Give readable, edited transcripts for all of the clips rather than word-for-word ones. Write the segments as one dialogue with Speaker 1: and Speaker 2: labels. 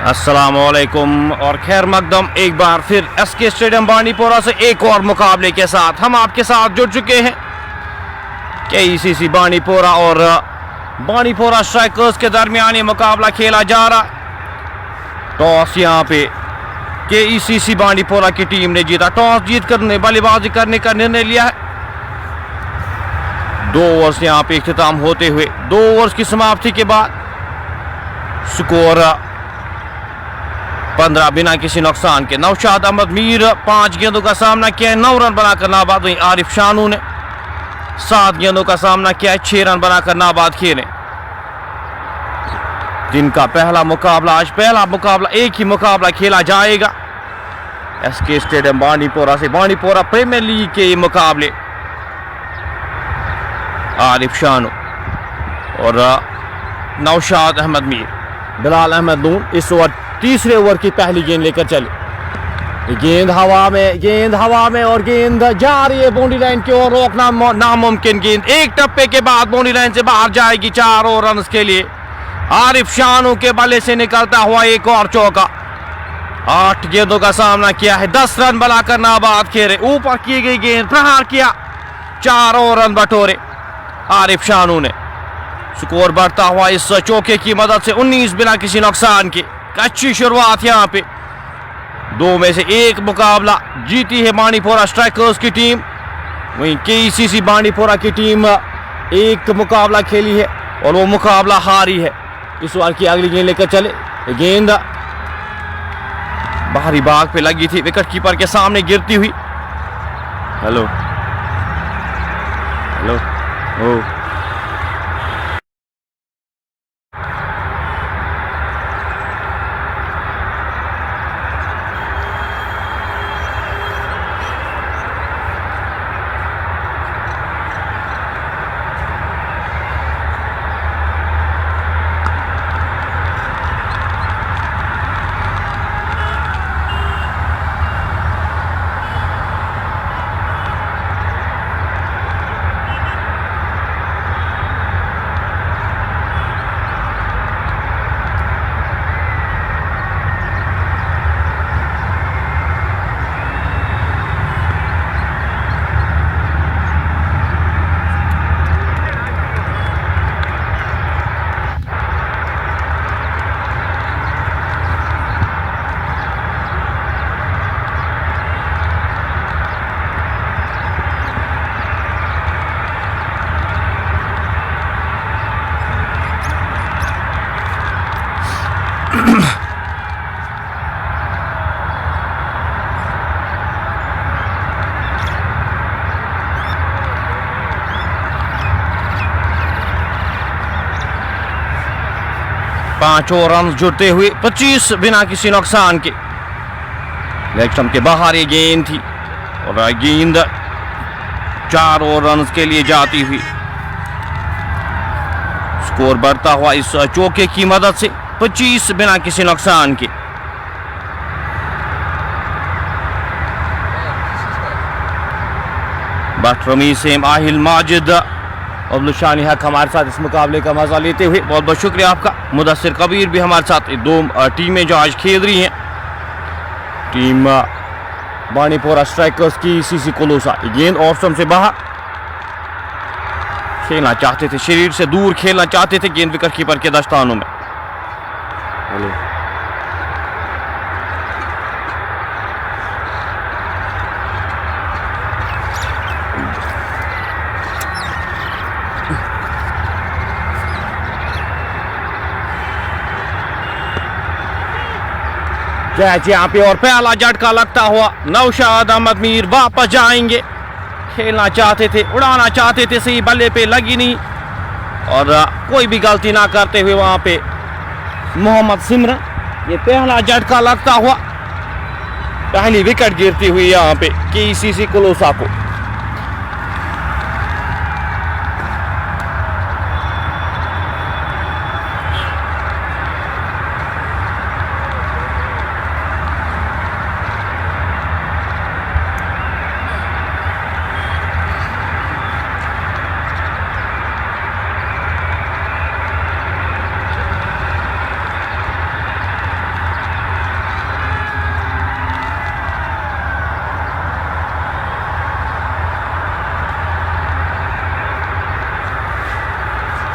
Speaker 1: अस्सलामुअलैकुम और खैर मकदम एक बार फिर एसके स्टेडियम बांडीपोरा से एक और मुकाबले के साथ हम आपके साथ जुड़ चुके हैं। केईसीसी बांडीपोरा और बांडीपोरा स्ट्राइकर्स के दरमियान ये मुकाबला खेला जा रहा है। टॉस यहाँ पे केईसीसी बांडीपोरा की टीम ने जीता। टॉस जीत कर बल्लेबाजी करने का निर्णय लिया है। 2 ओवर्स यहाँ पे इख्तिताम होते हुए 2 ओवर्स की समाप्ति के बाद स्कोर 15 बिना किसी नुकसान के। नौशाद अहमद मीर 5 गेंदों का सामना किया है, 9 रन बनाकर नाबाद। वहीं आरिफ शानू ने 7 गेंदों का सामना किया है, 6 रन बनाकर नाबाद खेले। जिनका पहला मुकाबला एक ही मुकाबला खेला जाएगा एसके स्टेडियम बांडीपोरा से। बांडीपोरा प्रीमियर लीग के ये मुकाबले आरिफ शानू और नौशाद अहमद मीर, बिलाल अहमद नून इस ओवर तीसरे ओवर की पहली गेंद लेकर चले। गेंद हवा में और गेंद जा रही है बाउंड्री लाइन की ओर। रोकना नामुमकिन। गेंद एक टप्पे के बाद बाउंड्री लाइन से बाहर जाएगी। 4 और रन के लिए आरिफ शानू के बल्ले से निकलता हुआ एक और चौका। 8 गेंदों का सामना किया है, 10 रन बनाकर नाबाद खेले। ऊपर की गई गेंद प्रहार किया, 4 और रन बटोरे आरिफ शानू ने। स्कोर बढ़ता हुआ इस चौके की मदद से 19 बिना किसी नुकसान के। अच्छी शुरुआत यहाँ पे। 2 में से 1 मुकाबला जीती है बांडीपोरा स्ट्राइकर्स की टीम। वहीं केईसीसी बांडीपोरा की टीम 1 मुकाबला खेली है और वो मुकाबला हारी है। इस बार की अगली गेंद लेकर चले। गेंद बाहरी भाग पे लगी थी, विकेट कीपर के सामने गिरती हुई। हेलो ओ 5 और रन जुड़ते हुए 25 बिना किसी नुकसान के। लेग स्टंप के बाहर ये गेंद थी और गेंद 4 और रन के लिए जाती हुई। स्कोर बढ़ता हुआ इस चौके की मदद से 25 बिना किसी नुकसान के। बट रमी सेम आहिल माजिद अब्दुल शानी हक हमारे साथ इस मुकाबले का मजा लेते हुए बहुत बहुत शुक्रिया आपका। मुदस्सिर कबीर भी हमारे साथ। 2 टीमें जो आज खेल रही हैं, टीम बांडीपोरा स्ट्राइकर्स की सीसी कोलोसा। गेंद ऑफ स्टंप से बाहर खेलना चाहते थे, शरीर से दूर खेलना चाहते थे। गेंद विकेट कीपर के दस्तानों में। कैच यहाँ पे और पहला झटका लगता हुआ नौशाद अहमद मीर वापस जाएंगे। खेलना चाहते थे, उड़ाना चाहते थे, सही बल्ले पे लगी नहीं और कोई भी गलती ना करते हुए वहां पे मोहम्मद सिमरन। ये पहला झटका लगता हुआ पहली विकेट गिरती हुई यहाँ पे केईसीसी कोलोसा को।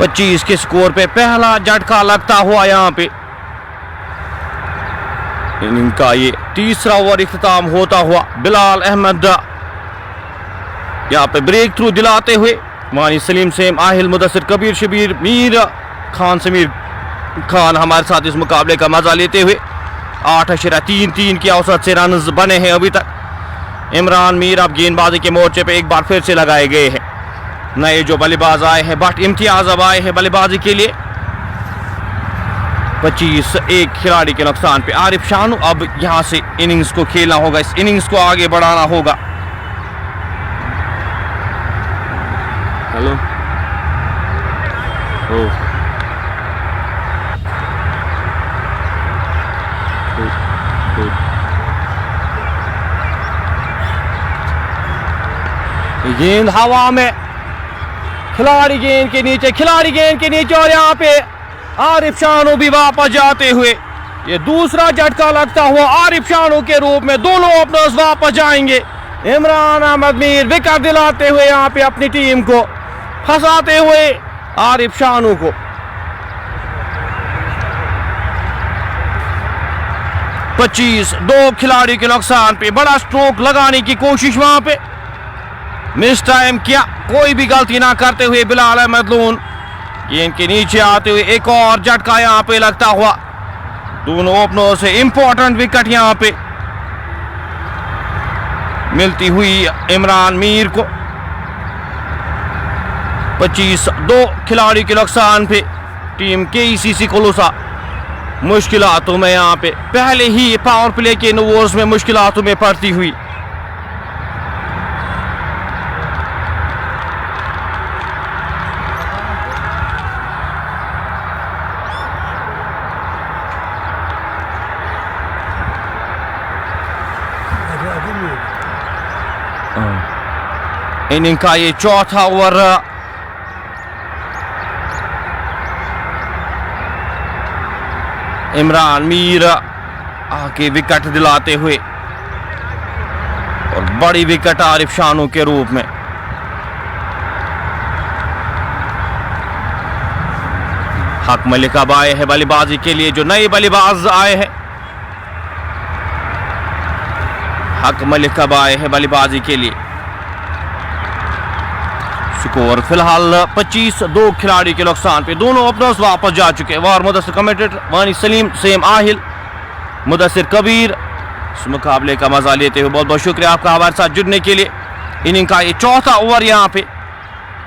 Speaker 1: 25 के स्कोर पे पहला झटका लगता हुआ यहाँ पे इनका ये तीसरा ओवर इख्तिताम होता हुआ बिलाल अहमद यहाँ पे ब्रेक थ्रू दिलाते हुए वानी सलीम सेम आहिल मुदस्सिर कबीर शबीर मीर खान समीर खान हमारे साथ इस मुकाबले का मजा लेते हुए 8.3 की औसत से रन बने हैं अभी तक। इमरान मीर अब गेंदबाजी के मोर्चे पे एक बार फिर से लगाए गए हैं। नए जो बल्लेबाज आए हैं बट इम्तियाज अब आए हैं बल्लेबाजी के लिए। 25 एक खिलाड़ी के नुकसान पे आरिफ शानू अब यहां से इनिंग्स को खेलना होगा, इस इनिंग्स को आगे बढ़ाना होगा। हेलो गेंद हवा में, खिलाड़ी गेंद के नीचे और यहाँ पे आरिफ शानू भी वापस जाते हुए ये दूसरा झटका लगता हुआ आरिफ शानू के रूप में दोनों ओपनर्स वापस जाएंगे। इमरान अहमद मीर विकेट दिलाते हुए यहाँ पे अपनी टीम को फंसाते हुए आरिफ शानू को। 25 दो खिलाड़ी के नुकसान पे बड़ा स्ट्रोक लगाने की कोशिश वहां पे मिस टाइम किया, कोई भी गलती ना करते हुए बिलाल अहमद लोन गेंद के नीचे आते हुए एक और झटका यहां पे लगता हुआ दोनों ओपनरों से इंपॉर्टेंट विकेट यहां पे मिलती हुई इमरान मीर को। 25 दो खिलाड़ी के नुकसान पे टीम KCC कोलूसा मुश्किलातों में यहाँ पे पहले ही पावर प्ले के ओवर्स में मुश्किलातों में पड़ती हुई। इनिंग का ये चौथा ओवर इमरान मीर आके विकेट दिलाते हुए और बड़ी विकेट आरिफ शानू के रूप में। हक मलिक अब आए हैं बल्लेबाजी के लिए, जो नए बल्लेबाज आए हैं हक मलिक अब आए हैं बल्लेबाजी के लिए। स्कोर फिलहाल 25 दो खिलाड़ी के नुकसान पे दोनों ओपनर्स वापस जा चुके हैं। वार मुदस्सिर कमेंटेटर वानी सलीम सेम आहिल मुदस्सिर कबीर इस मुकाबले का मजा लेते हुए बहुत बहुत शुक्रिया आपका हमारे साथ जुड़ने के लिए। इनिंग का ये चौथा ओवर यहाँ पे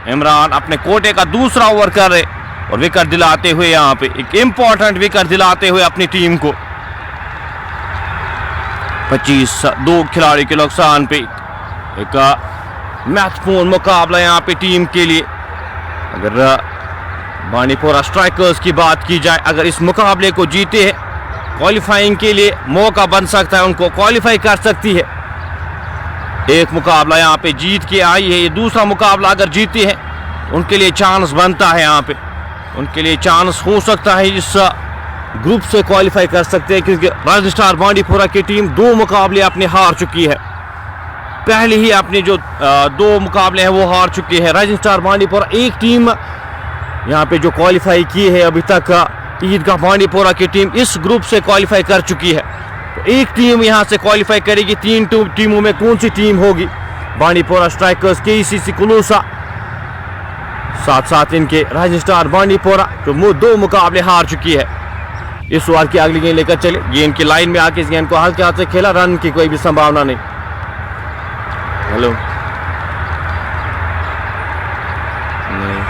Speaker 1: इमरान अपने कोटे का दूसरा ओवर कर रहे और विकेट दिलाते हुए यहाँ पे एक इंपॉर्टेंट विकेट दिलाते हुए अपनी टीम को। 25 दो खिलाड़ी के नुकसान पे एक महत्वपूर्ण मुकाबला यहाँ पे टीम के लिए। अगर बांडीपोरा स्ट्राइकर्स की बात की जाए, अगर इस मुकाबले को जीते हैं क्वालिफाइंग के लिए मौका बन सकता है, उनको क्वालिफाई कर सकती है। एक मुकाबला यहाँ पे जीत के आई है, ये दूसरा मुकाबला अगर जीते हैं उनके लिए चांस बनता है, यहाँ पे उनके लिए चांस हो सकता है इस ग्रुप से क्वालिफाई कर सकते हैं, क्योंकि राइजिंग स्टार बांडीपोरा की टीम दो मुकाबले अपने हार चुकी है। पहले ही अपने जो दो मुकाबले हैं वो हार चुकी है। राइजिंग स्टार बांडीपोरा एक टीम यहाँ पे जो क्वालिफाई की है अभी तक, ईदगाह बांडीपोरा की टीम इस ग्रुप से क्वालिफाई कर चुकी है। तो एक टीम यहाँ से क्वालिफाई करेगी, तीन टीमों में कौन सी टीम होगी? बांडीपोरा स्ट्राइकर्स, KCC कोलूसा, साथ साथ इनके राइजिंग स्टार बांडीपोरा जो दो मुकाबले हार चुकी है। इस ओवर की अगली गेंद लेकर चले, गेंद की लाइन में आके इस गेंद को हल्के हाथ से खेला, रन की कोई भी संभावना नहीं। हेलो नहीं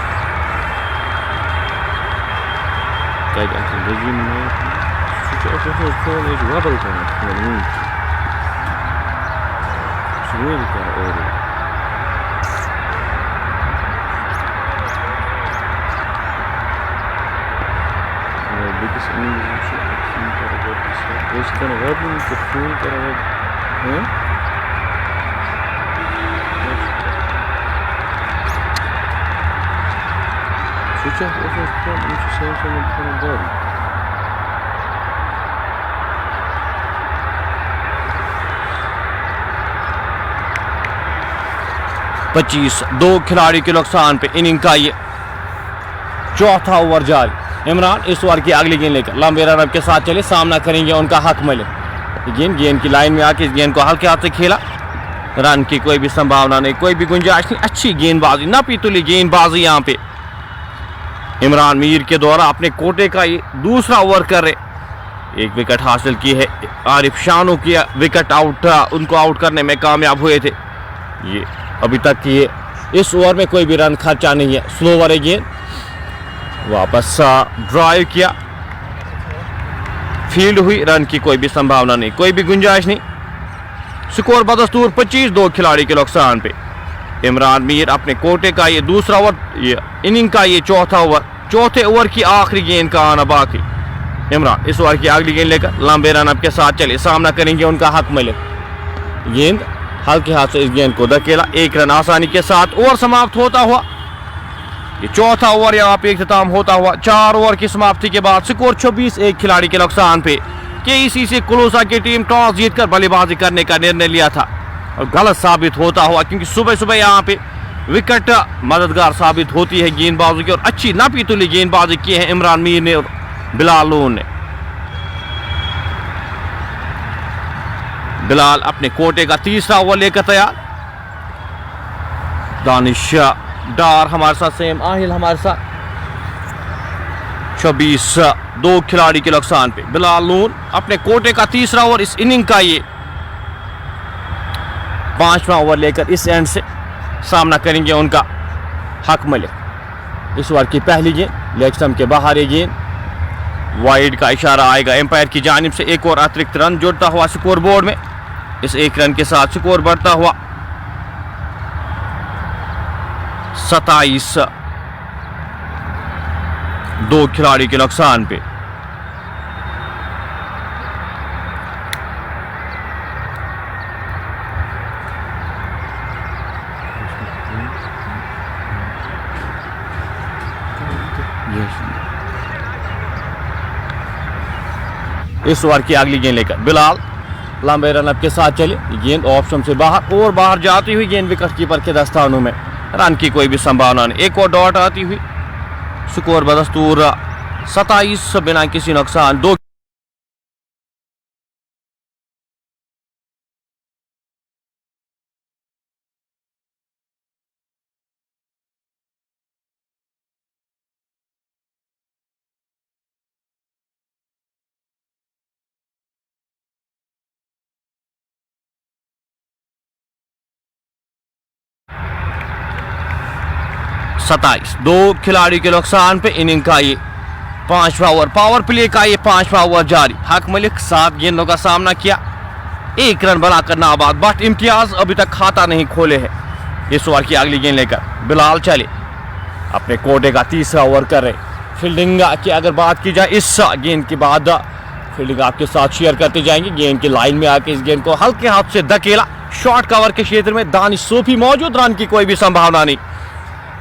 Speaker 1: Switch off if it's from if you say something from the body. 25 दो खिलाड़ी के नुकसान पे इनिंग का ये चौथा ओवर जारी। इमरान इस ओवर की अगली गेंद लेकर लंबे रन के साथ चले, सामना करेंगे उनका हक मलिक। गेंद की लाइन में आके इस गेंद को हल्के हाथ से खेला, रन की कोई भी संभावना नहीं, कोई भी गुंजाइश नहीं। अच्छी गेंदबाजी, ना पीतुली गेंदबाजी यहाँ पे इमरान मीर के द्वारा अपने कोटे का ये दूसरा ओवर कर रहे। एक विकेट हासिल की है आरिफ शानू की विकेट आउट, उनको आउट करने में कामयाब हुए थे। ये अभी तक ये इस ओवर में कोई भी रन खर्चा नहीं है। स्लोवर है गेंद, वापस ड्राइव किया, फील्ड हुई, रन की कोई भी संभावना नहीं, कोई भी गुंजाइश नहीं। स्कोर बदस्तूर 25, 2 खिलाड़ी के नुकसान पे। इमरान मीर अपने कोटे का ये दूसरा ओवर, ये इनिंग का ये चौथा ओवर, चौथे ओवर की आखिरी गेंद का आना बाकी। इमरान इस ओवर की अगली गेंद लेकर लंबे रन अप के साथ चले, सामना करेंगे उनका हक मलिक। गेंद हल्के हाथ से इस गेंद को धकेला, 1 रन आसानी के साथ ओवर समाप्त होता हुआ। ये चौथा ओवर यहाँ पे इख्तिताम होता हुआ। 4 ओवर की समाप्ति के बाद स्कोर 26, 1 खिलाड़ी के नुकसान पे। केईसी से कुलूसा की टीम टॉस जीतकर बल्लेबाजी करने का निर्णय लिया था और गलत साबित होता हुआ, क्योंकि सुबह सुबह यहाँ पे विकेट मददगार साबित होती है गेंदबाजों की, और अच्छी नापीतुली गेंदबाजी की है इमरान मीर ने और बिलाल लोन ने। बिलाल अपने कोटे का तीसरा ओवर लेकर तैयार। दानिश डार हमारे साथ, सेम आहिल हमारे साथ। 26, 2 खिलाड़ी के नुकसान पे। बिलाल लोन अपने कोटे का तीसरा ओवर, इस इनिंग का ये 5वां ओवर लेकर इस एंड से सामना करेंगे उनका हक मलिक। इस ओवर की पहली गेंद लेग स्टंप के बाहर, ये गेंद वाइड का इशारा आएगा एम्पायर की जानिब से। एक और अतिरिक्त रन जुड़ता हुआ स्कोर बोर्ड में। इस 1 रन के साथ स्कोर बढ़ता हुआ 27, 2 खिलाड़ी के नुकसान पे। इस ओवर की अगली गेंद लेकर बिलाल लंबे रनअप के साथ चले, गेंद ऑप्शन से बाहर और बाहर जाती हुई गेंद विकेट कीपर के दस्तानों में, रन की कोई भी संभावना नहीं। एक और डॉट आती हुई, स्कोर बदस्तूर 27 बिना किसी नुकसान। 2 27, 2 खिलाड़ी के नुकसान पे। इनिंग का ये 5वां ओवर, पावर प्ले का ये 5वां ओवर जारी। हक मलिक 7 गेंदों का सामना किया, 1 रन बनाकर नाबाद। बट इम्तियाज अभी तक खाता नहीं खोले है। इस ओवर की अगली गेंद लेकर बिलाल चले, अपने कोटे का तीसरा ओवर कर रहे। फील्डिंग की अगर बात की जाए, इस गेंद के बाद फील्डिंग आपके साथ शेयर करते जाएंगे। गेंद की लाइन में आके इस गेंद को हल्के हाथ से धकेला, शॉर्ट कवर के क्षेत्र में दानिश सूफी मौजूद, रन की कोई भी संभावना नहीं।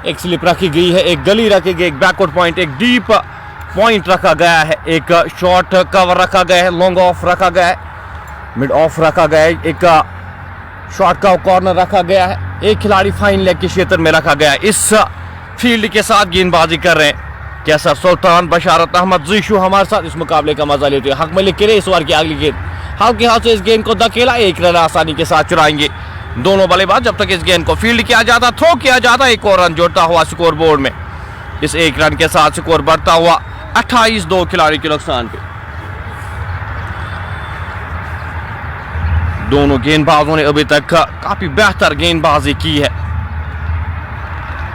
Speaker 1: एक स्लिप रखी गई है, एक गली रखी गई, एक बैकवर्ड पॉइंट, एक डीप पॉइंट रखा गया है, एक शॉर्ट कवर रखा गया है, लॉन्ग ऑफ रखा गया है, मिड ऑफ रखा गया है, एक शॉर्ट का कॉर्नर रखा गया है, एक खिलाड़ी फाइन लेग के क्षेत्र में रखा गया है। इस फील्ड के साथ गेंदबाजी कर रहे हैं कैसर सुल्तान, बशारत अहमद, जीशु हमारे साथ इस मुकाबले का मजा लेते हैं। हक मलिक के लिए इस ओवर की अगली गेंद हल्के हाथ से इस गेंद को धकेला, 1 रन आसानी के साथ चुराएंगे दोनों बल्लेबाज। जब तक इस गेंद को फील्ड किया जाता, थ्रो किया जाता, 1 और रन जोड़ता हुआ स्कोर बोर्ड में। इस 1 रन के साथ स्कोर बढ़ता हुआ 28, 2 खिलाड़ी के नुकसान पे। दोनों गेंदबाजों ने अभी तक काफी बेहतर गेंदबाजी की है,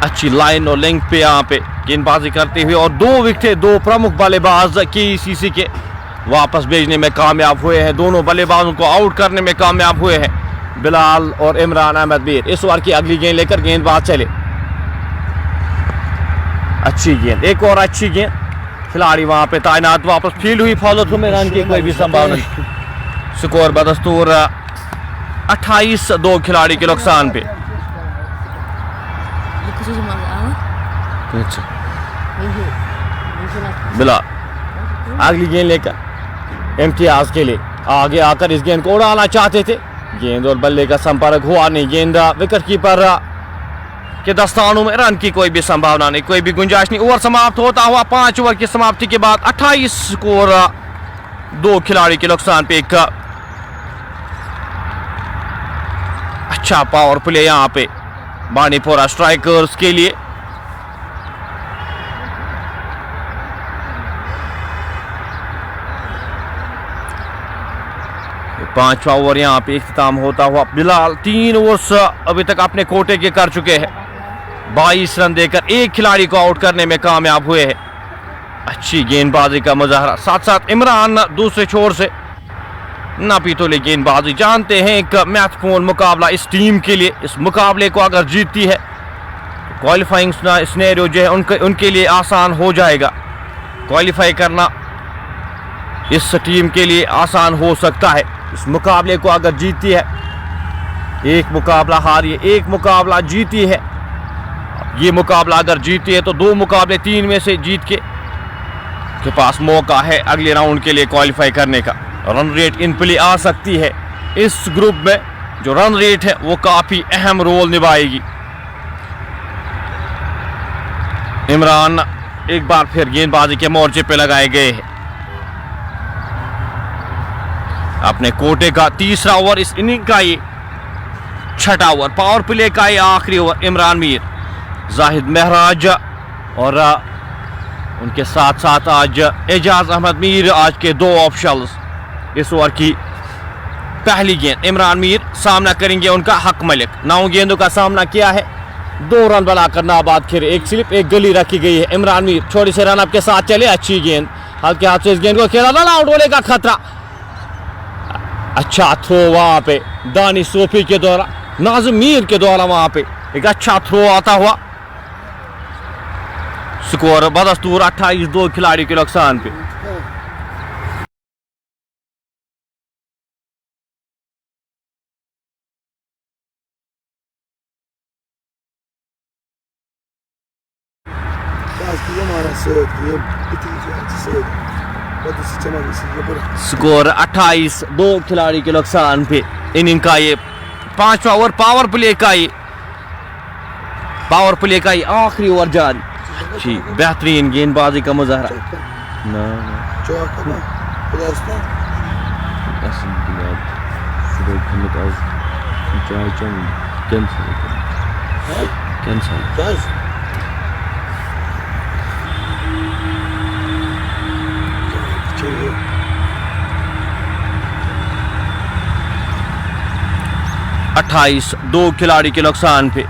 Speaker 1: अच्छी लाइन और लेंथ पे यहाँ पे गेंदबाजी करते हुए, और 2 विकेट 2 प्रमुख बल्लेबाज केसीसी के वापस भेजने में कामयाब हुए हैं। दोनों बल्लेबाजों को आउट करने में कामयाब हुए हैं बिलाल और इमरान अहमद मीर। इस ओवर की अगली गेंद लेकर गेंदबाज चले, अच्छी गेंद, एक और अच्छी गेंद, खिलाड़ी वहां पे तैनात, वापस फील्ड हुई, फॉलो थ्रू में रन की कोई भी संभावना नहीं। स्कोर बदस्तूर 28, 2 खिलाड़ी के नुकसान पे। बिलाल अगली गेंद लेकर इम्तियाज के लिए आगे आकर इस गेंद को उड़ाना चाहते थे, गेंद और बल्ले का संपर्क हुआ नहीं, गेंद विकेट कीपर कि दस्तानों में रन की कोई भी संभावना नहीं, कोई भी गुंजाइश नहीं। ओवर समाप्त होता हुआ 5 ओवर की समाप्ति के बाद 28 स्कोर 2 खिलाड़ी के नुकसान पे। एक अच्छा पावर प्ले यहां पे बांडीपोरा स्ट्राइकर्स के लिए। पांचवा ओवर यहां पे इख्तिताम होता हुआ। बिलाल 3 ओवर्स अभी तक अपने कोटे के कर चुके हैं, 22 रन देकर एक खिलाड़ी को आउट करने में कामयाब हुए हैं। अच्छी गेंदबाजी का मुजाहरा, साथ साथ इमरान दूसरे छोर से नापीतोली गेंदबाजी। जानते हैं एक महत्वपूर्ण मुकाबला इस टीम के लिए, इस मुकाबले को अगर जीतती है क्वालिफाइंग सिनेरियो जो है उनके लिए आसान हो जाएगा। क्वालिफाई करना इस टीम के लिए आसान हो सकता है। इस मुकाबले को अगर जीती है, एक मुकाबला हारी है, एक मुकाबला जीती है, ये मुकाबला अगर जीती है तो 2 मुकाबले 3 में से जीत के पास मौका है अगले राउंड के लिए क्वालिफाई करने का। रन रेट इन प्ले आ सकती है इस ग्रुप में, जो रन रेट है वो काफी अहम रोल निभाएगी। इमरान एक बार फिर गेंदबाजी के मोर्चे पे लगाए गए हैं। अपने कोटे का तीसरा ओवर इस इनिंग का ये छठा ओवर, पावर प्ले का ये आखिरी ओवर। इमरान मीर, जाहिद महराज और उनके साथ साथ आज एजाज अहमद मीर आज के 2 ऑप्शनल्स। इस ओवर की पहली गेंद इमरान मीर, सामना करेंगे उनका हक मलिक। 9 गेंदों का सामना किया है, 2 रन बनाकर नाबाद खेले, एक स्लिप एक गली रखी गई है। इमरान मीर छोटे से रन अप के साथ चले, अच्छी गेंद हल्के हाथ से इस गेंद को खेला, रन आउट होने का खतरा। अच्छा थ्रो वहां पे दानिश सोफी के द्वारा, नाजिम मीर के द्वारा वहां पे एक अच्छा थ्रो आता हुआ। स्कोर बदस्तूर 28, 2 खिलाड़ी के नुकसान पे। स्कोर 28, 2 खिलाड़ी के नुकसान पे। इनिंग का ये 5वां ओवर, पावर प्ले का ये आखिरी ओवर जारी। जी बेहतरीन गेंदबाजी का मुजाहरा। अट्ठाईस 2 खिलाड़ी के नुकसान पे।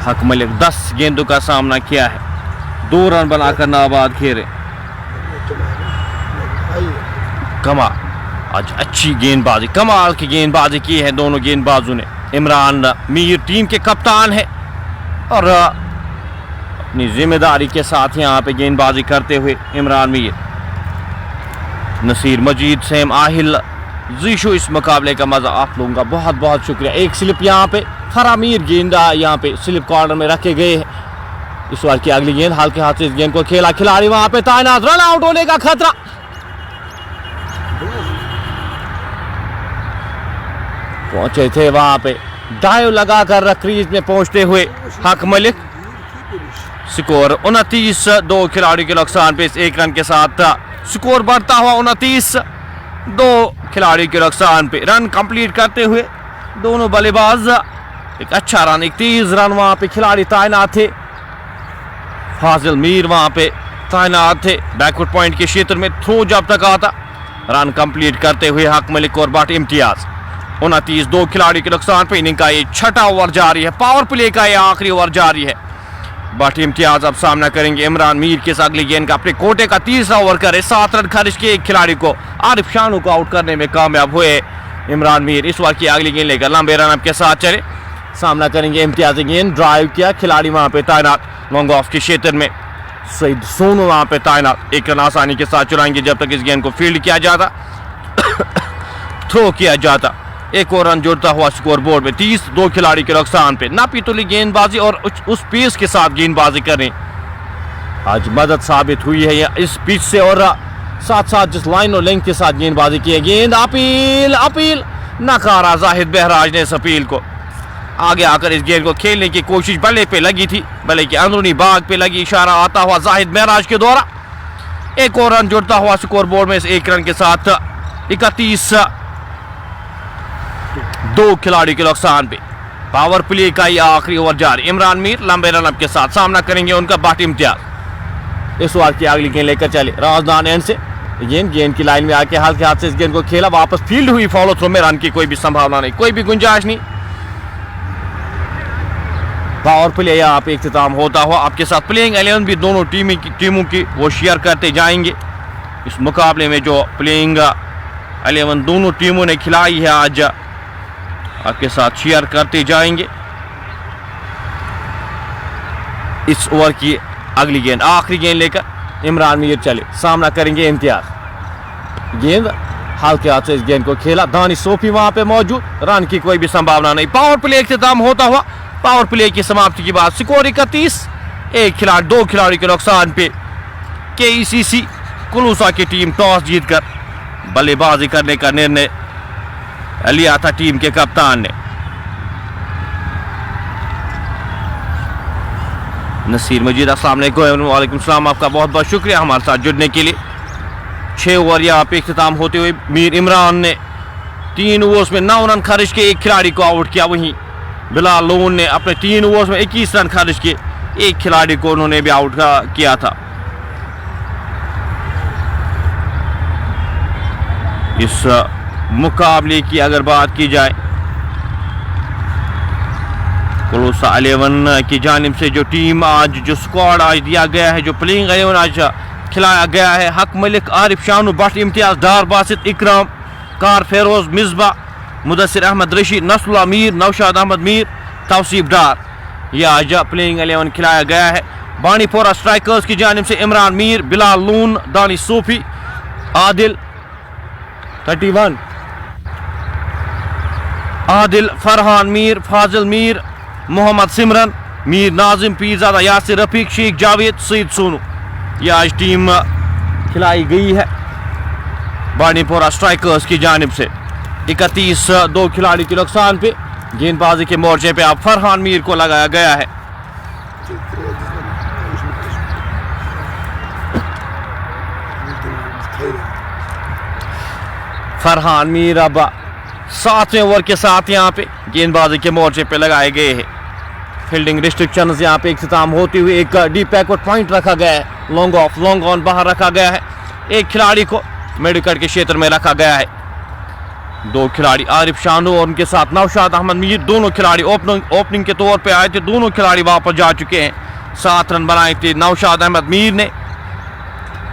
Speaker 1: हक मलिक 10 गेंदों का सामना किया है, 2 रन बनाकर नाबाद खेले। कमाल, आज अच्छी गेंदबाजी, कमाल की गेंदबाजी की है दोनों गेंदबाजों ने। इमरान मीर टीम के कप्तान है और अपनी जिम्मेदारी के साथ यहाँ पे गेंदबाजी करते हुए इमरान मीर, नसीर मजीद, सैम आहिल, जीशु इस मुकाबले का मजा आप लोगों का बहुत बहुत शुक्रिया। एक स्लिप यहाँ पे फरामीर गेंदा यहाँ पे स्लिप कॉर्नर में रखे गए हैं। इस बार की अगली गेंद हल्के हाथ से इस गेंद को खेला, खिलाड़ी वहां पे तैनात, रन आउट होने का खतरा। पहुंचे थे वहां पे, डाइव लगाकर क्रीज में पहुंचते हुए हक मलिक। स्कोर 29, 2 खिलाड़ी के नुकसान पे। 1 रन के साथ स्कोर बढ़ता हुआ 29, 2 खिलाड़ी के नुकसान पे। रन कंप्लीट करते हुए दोनों बल्लेबाज, एक अच्छा रन, एक तेज रन वहां पे खिलाड़ी तैनात थे। फाजिल मीर वहां पे तैनात थे बैकवर्ड पॉइंट के क्षेत्र में। थ्रो जब तक आता, रन कंप्लीट करते हुए हक मलिक और बट इम्तियाज। 29, 2 खिलाड़ी के नुकसान पे। इनिंग का ये छठा ओवर जारी है, पावर प्ले का ये आखिरी ओवर जारी है। बट इम्तियाज अब सामना करेंगे इमरान मीर के अगली गेंद का। अपने कोटे का तीसरा ओवर करे, 7 रन खर्च के एक खिलाड़ी को, आरिफ शानू को आउट करने में कामयाब हुए इमरान मीर। इस ओवर की अगली गेंद लेकर लंबे रन अप के साथ चले, सामना करेंगे इम्तियाज। गेंद ड्राइव किया, खिलाड़ी वहां पे तैनात लॉन्ग ऑफ के क्षेत्र में। सईद सोनू वहां पे तैनात, 1 रन आसानी के साथ चुराएंगे जब तक इस गेंद को फील्ड किया जाता, थ्रो किया जाता। 1 और रन जुड़ता हुआ स्कोर बोर्ड में। 30, 2 खिलाड़ी के नुकसान पे। नापीतुली गेंदबाजी और उस पेस के साथ गेंदबाजी करें, आज मदद साबित हुई है इस पिच से, और साथ साथ जिस लाइन और लेंथ के साथ गेंदबाजी की है। गेंद अपील नकारा जाहिद बहराज ने इस अपील को। आगे आकर इस गेंद को खेलने की कोशिश बल्ले पे लगी थी, बल्ले के अंदरूनी भाग पे लगी, इशारा आता हुआ जाहिद महराज के द्वारा। एक और रन जुड़ता हुआ स्कोर बोर्ड में इस एक रन के साथ 31 2 खिलाड़ी के नुकसान पे। पावर प्ले का ये आखिरी ओवर जारी। इमरान मीर लंबे रनअप के साथ सामना करेंगे उनका बाट इम्तियाज। इस ओवर की अगली गेंद लेकर चले राजदान एंड से। गेंद की लाइन में आके हल्के हाथ से इस गेंद को खेला, वापस फील्ड हुई, फॉलो थ्रो में रन की कोई भी संभावना नहीं, कोई भी गुंजाइश नहीं। पावर प्ले यहाँ पे इख्तिताम होता हुआ। आपके साथ प्लेइंग 11 भी दोनों टीमों की वो शेयर करते जाएंगे। इस मुकाबले में जो प्लेइंग 11 दोनों टीमों ने खिलाई है आज आपके साथ शेयर करते जाएंगे। इस ओवर की अगली गेंद आखिरी गेंद लेकर इमरान मीर चले, सामना करेंगे इम्तियाज। गेंद हल्के हाथ से इस गेंद को खेला, दानिश सोफी वहां पे मौजूद, रन की कोई भी संभावना नहीं। पावर प्ले इख्तिताम होता हुआ। पावर प्ले की समाप्ति के बाद स्कोर 31 2 खिलाड़ी के नुकसान पे। KECC कुलूसा की टीम टॉस जीतकर बल्लेबाजी करने का निर्णय लिया था टीम के कप्तान ने। नसीर मजीद अस्सलाम वालेकुम सलाम, आपका बहुत बहुत शुक्रिया हमारे साथ जुड़ने के लिए। 6 ओवर यहाँ पे इख्तिताम होते हुए मीर इमरान ने 3 ओवर्स में 9 रन खर्च के एक खिलाड़ी को आउट किया। वहीं बिलाल लोन ने अपने 3 ओवर्स में 21 रन खर्च के एक खिलाड़ी को उन्होंने भी आउट किया था। इस मुकाबले की अगर बात की जाए, कुलूसा 11 की जानिब से जो टीम आज जो स्क्वाड आज दिया गया है, जो प्लेइंग 11 आज खिलाया गया है, हक Malik, Arif Shanu, but Imtiaz, Dar Basit, Ikram, car Feroz, Misbah, Mudassir Ahmad Rashid, Nasrallah Mir, Naushad Ahmad Mir, Tausif डार, यह आज प्लेइंग 11 खिलाया गया है। बानीपोरा स्ट्राइकर्स की जानिब से इमरान मीर, बिलाल लून, दानिश सूफी, आदिल 31, आदिल, फरहान मीर, फाजिल मीर, मोहम्मद सिमरन मीर, नाजिम पीरजादा, यासिर रफीक, शेख जावेद, सईद सोनू, यह आज टीम खिलाई गई है बानीपोरा स्ट्राइकर्स की जानिब से। 31 2 खिलाड़ी के नुकसान पे। गेंदबाजी के मोर्चे पे अब फरहान मीर को लगाया गया है। फरहान मीर अब 7वें ओवर के साथ यहाँ पे गेंदबाजी के मोर्चे पे लगाए गए हैं। फील्डिंग रिस्ट्रिक्शंस यहाँ पे इख्तिताम होते हुए एक डीप बैकवर्ड पॉइंट रखा गया है, लॉन्ग ऑफ लॉन्ग ऑन बाहर रखा गया है। एक खिलाड़ी को मेडिकट के क्षेत्र में रखा गया है। 2 खिलाड़ी आरिफ शानू और उनके साथ नौशाद अहमद मीर, दोनों खिलाड़ी ओपनिंग के तौर पे आए थे। दोनों खिलाड़ी वापस जा चुके हैं। 7 रन बनाए थे नौशाद अहमद मीर ने,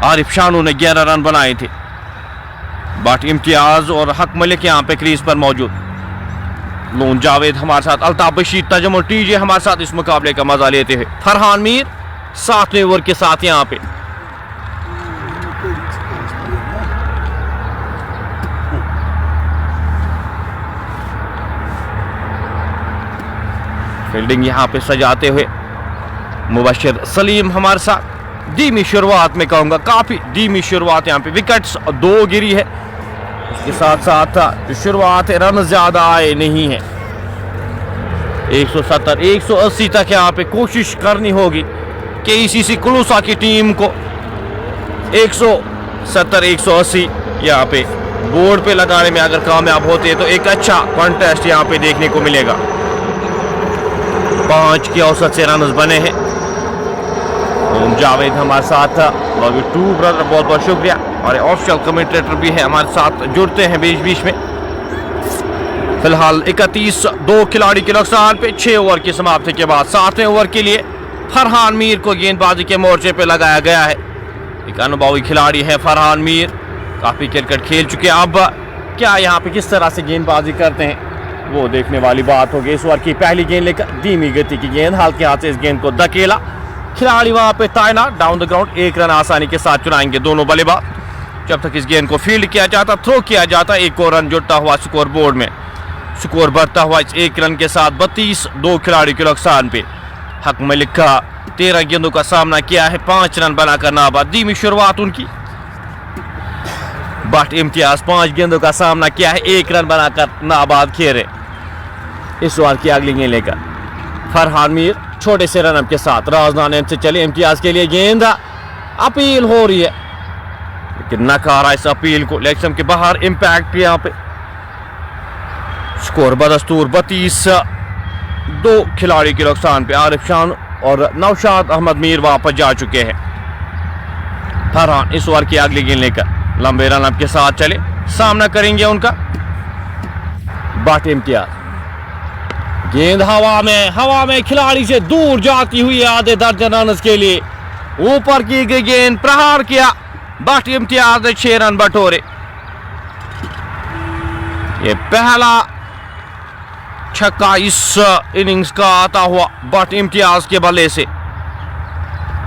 Speaker 1: आरिफ शानू ने 11 रन बनाए थे। बट इम्तियाज और हक मलिक यहाँ पे क्रीज पर मौजूद। लोन जावेद हमारे साथ, अल्ताफ बशीर, तजमुल टीजे हमारे साथ इस मुकाबले का मजा लेते हैं। फरहान मीर 7वें ओवर के साथ यहाँ पे। फील्डिंग यहाँ पे सजाते हुए मुबशिर सलीम हमारे साथ। धीमी शुरुआत में कहूँगा, काफ़ी धीमी शुरुआत यहाँ पे। विकेट्स 2 गिरी है, इसके साथ साथ जो शुरुआत है रन ज़्यादा आए नहीं है। 170 180 तक यहाँ पे कोशिश करनी होगी KECC कुलूसा की टीम को। 170 180 यहाँ पे बोर्ड पे लगाने में अगर कामयाब होते हैं तो एक अच्छा कॉन्टेस्ट यहाँ पे देखने को मिलेगा। 5 के औसत से रन बने हैं। जावेद हमारे साथ, लव यू टू ब्रदर, बहुत बहुत शुक्रिया। और ऑफिशियल कमेंटेटर भी है हमारे साथ, जुड़ते हैं बीच बीच में। फिलहाल 31 2 खिलाड़ी के नुकसान पे 6 ओवर की समाप्ति के बाद 7वें ओवर के लिए फरहान मीर को गेंदबाजी के मोर्चे पे लगाया गया है। एक अनुभवी खिलाड़ी है फरहान मीर, काफ़ी क्रिकेट खेल चुके हैं। अब क्या यहाँ पे किस तरह से गेंदबाजी करते हैं वो देखने वाली बात होगी। इस ओवर की पहली गेंद लेकर धीमी गति की गेंद, हल्के हाथ से इस गेंद को धकेला, खिलाड़ी वहां पे तैनात डाउन द ग्राउंड। 1 रन आसानी के साथ चुराएंगे दोनों बल्लेबाज। जब तक इस गेंद को फील्ड किया जाता, थ्रो किया जाता, 1 और रन जुड़ता हुआ स्कोर बोर्ड में। स्कोर बढ़ता हुआ इस 1 रन के साथ 32 2 खिलाड़ी के नुकसान पे। हक मलिक का 13 गेंदों का सामना किया है, 5 रन बनाकर नाबाद। धीमी शुरुआत उनकी। बट इम्तियाज 5 गेंदों का सामना किया है, 1 रन बनाकर नाबाद खेले। इस ओवर की अगली गेंद लेकर फरहान मीर छोटे से रन के साथ राजनान एंड से चले इम्तियाज के लिए गेंद अपील हो रही है लेकिन नकारा इस अपील को लेग के बाहर इम्पैक्ट यहाँ पे स्कोर बदस्तूर 32 दो खिलाड़ी के नुकसान पे आरिफ शान और नौशाद अहमद मीर वापस जा चुके हैं। फरहान इस ओवर की अगली गेंद लेकर लंबे रन के साथ चले सामना करेंगे उनका बाट इम्तियाज गेंद हवा में खिलाड़ी से दूर जाती हुई आधे दर्जन रन के लिए ऊपर की गई गेंद प्रहार किया बाट इम्तियाज ने 6 रन बटोरे। ये पहला छक्का इस इनिंग्स का आता हुआ बाट इम्तियाज के बल्ले से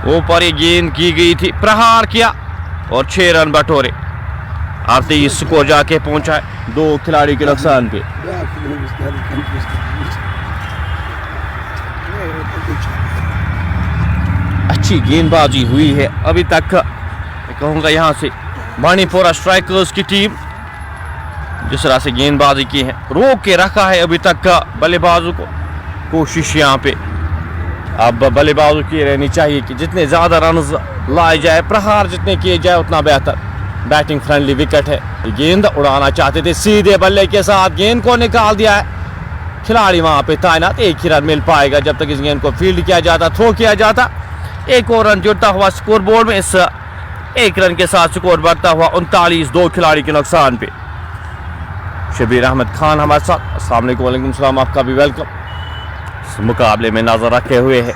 Speaker 1: ऊपर ये गेंद की गई थी प्रहार किया और 6 रन बटोरे। 38 स्कोर जाके पहुंचा है 2 खिलाड़ी के नुकसान पे। अच्छी गेंदबाजी हुई है अभी तक कहूंगा यहाँ से बानीपोरा स्ट्राइकर्स की टीम जिस तरह से गेंदबाजी की है रोक के रखा है अभी तक का बल्लेबाजों को। कोशिश यहाँ पे अब बल्लेबाजों की रहनी चाहिए कि जितने ज़्यादा रन लाए जाए प्रहार जितने किए जाए उतना बेहतर। बैटिंग फ्रेंडली विकेट है गेंद उड़ाना चाहते थे सीधे बल्ले के साथ गेंद को निकाल दिया है खिलाड़ी वहां पे तैनात। एक ही रन मिल पाएगा जब तक इस गेंद को फील्ड किया जाता थ्रो किया जाता। एक और रन जुड़ता हुआ स्कोर बोर्ड में इस एक रन के साथ स्कोर बढ़ता हुआ 39 2 खिलाड़ी के नुकसान पे। शबीर अहमद खान हमारे साथ अस्सलाम वालेकुम। वालेकुम सलाम आपका भी वेलकम। इस मुकाबले में नजर रखे हुए है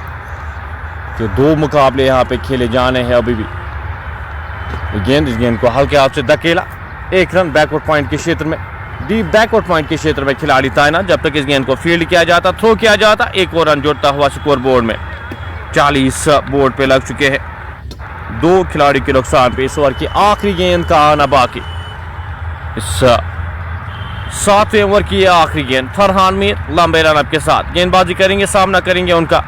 Speaker 1: जो 2 मुकाबले यहाँ पे खेले जाने हैं अभी भी। इस गेंद को हल्के हाथ से धकेला 1 रन बैकवर्ड पॉइंट के क्षेत्र में डीप बैकवर्ड पॉइंट के क्षेत्र में खिलाड़ी तैनात जब तक इस गेंद को फील्ड किया जाता थ्रो किया जाता। एक और रन जुड़ता हुआ स्कोर बोर्ड में 40 बोर्ड पे लग चुके हैं 2 खिलाड़ी के नुकसान पे। इस ओवर की आखिरी गेंद का आना बाकी। इस 7वें ओवर की आखिरी गेंद फरहान मीर लंबे रन के साथ गेंदबाजी करेंगे सामना करेंगे उनका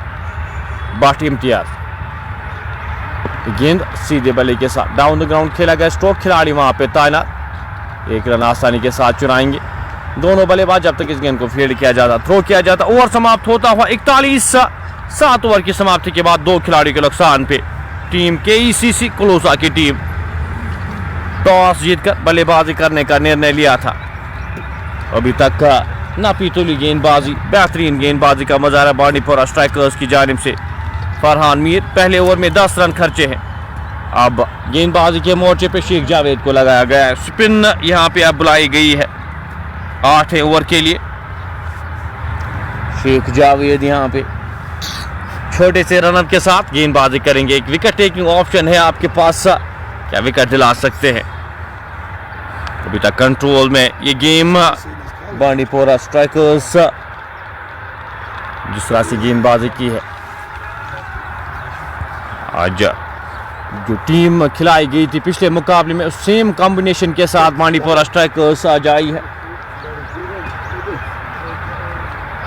Speaker 1: बाट इम्तियाज। गेंद सीधे बल्ले के साथ डाउन द ग्राउंड खेला गया स्ट्रोक खिलाड़ी वहां पे तैनात 1 रन आसानी के साथ चुराएंगे दोनों बल्लेबाज जब तक इस गेंद को फील्ड किया जाता थ्रो किया जाता। ओवर समाप्त होता हुआ 41 7 ओवर की समाप्ति के बाद 2 खिलाड़ी के नुकसान पे टीम KECC कुलूसा की टीम टॉस जीतकर बल्लेबाजी करने का निर्णय लिया था। अभी तक नापीतुली गेंदबाजी बेहतरीन गेंदबाजी का मुजाहरा बानीपोरा स्ट्राइकर्स की जानिब से। फरहान मीर पहले ओवर में 10 रन खर्चे हैं। अब गेंदबाजी के मोर्चे पे शेख जावेद को लगाया गया है। स्पिन यहां पे अब बुलाई गई है 8वें ओवर के लिए। शेख जावेद यहां पे छोटे से रनअप के साथ गेंदबाजी करेंगे। एक विकेट टेकिंग ऑप्शन है आपके पास, क्या विकेट दिला सकते हैं? अभी तक कंट्रोल में ये गेम बानीपोरा स्ट्राइकर्स जिस तरह से गेंदबाजी की है। आज जो टीम खिलाई गई थी पिछले मुकाबले में उस सेम कॉम्बिनेशन के साथ बानीपोरा स्ट्राइकर्स आज आई है।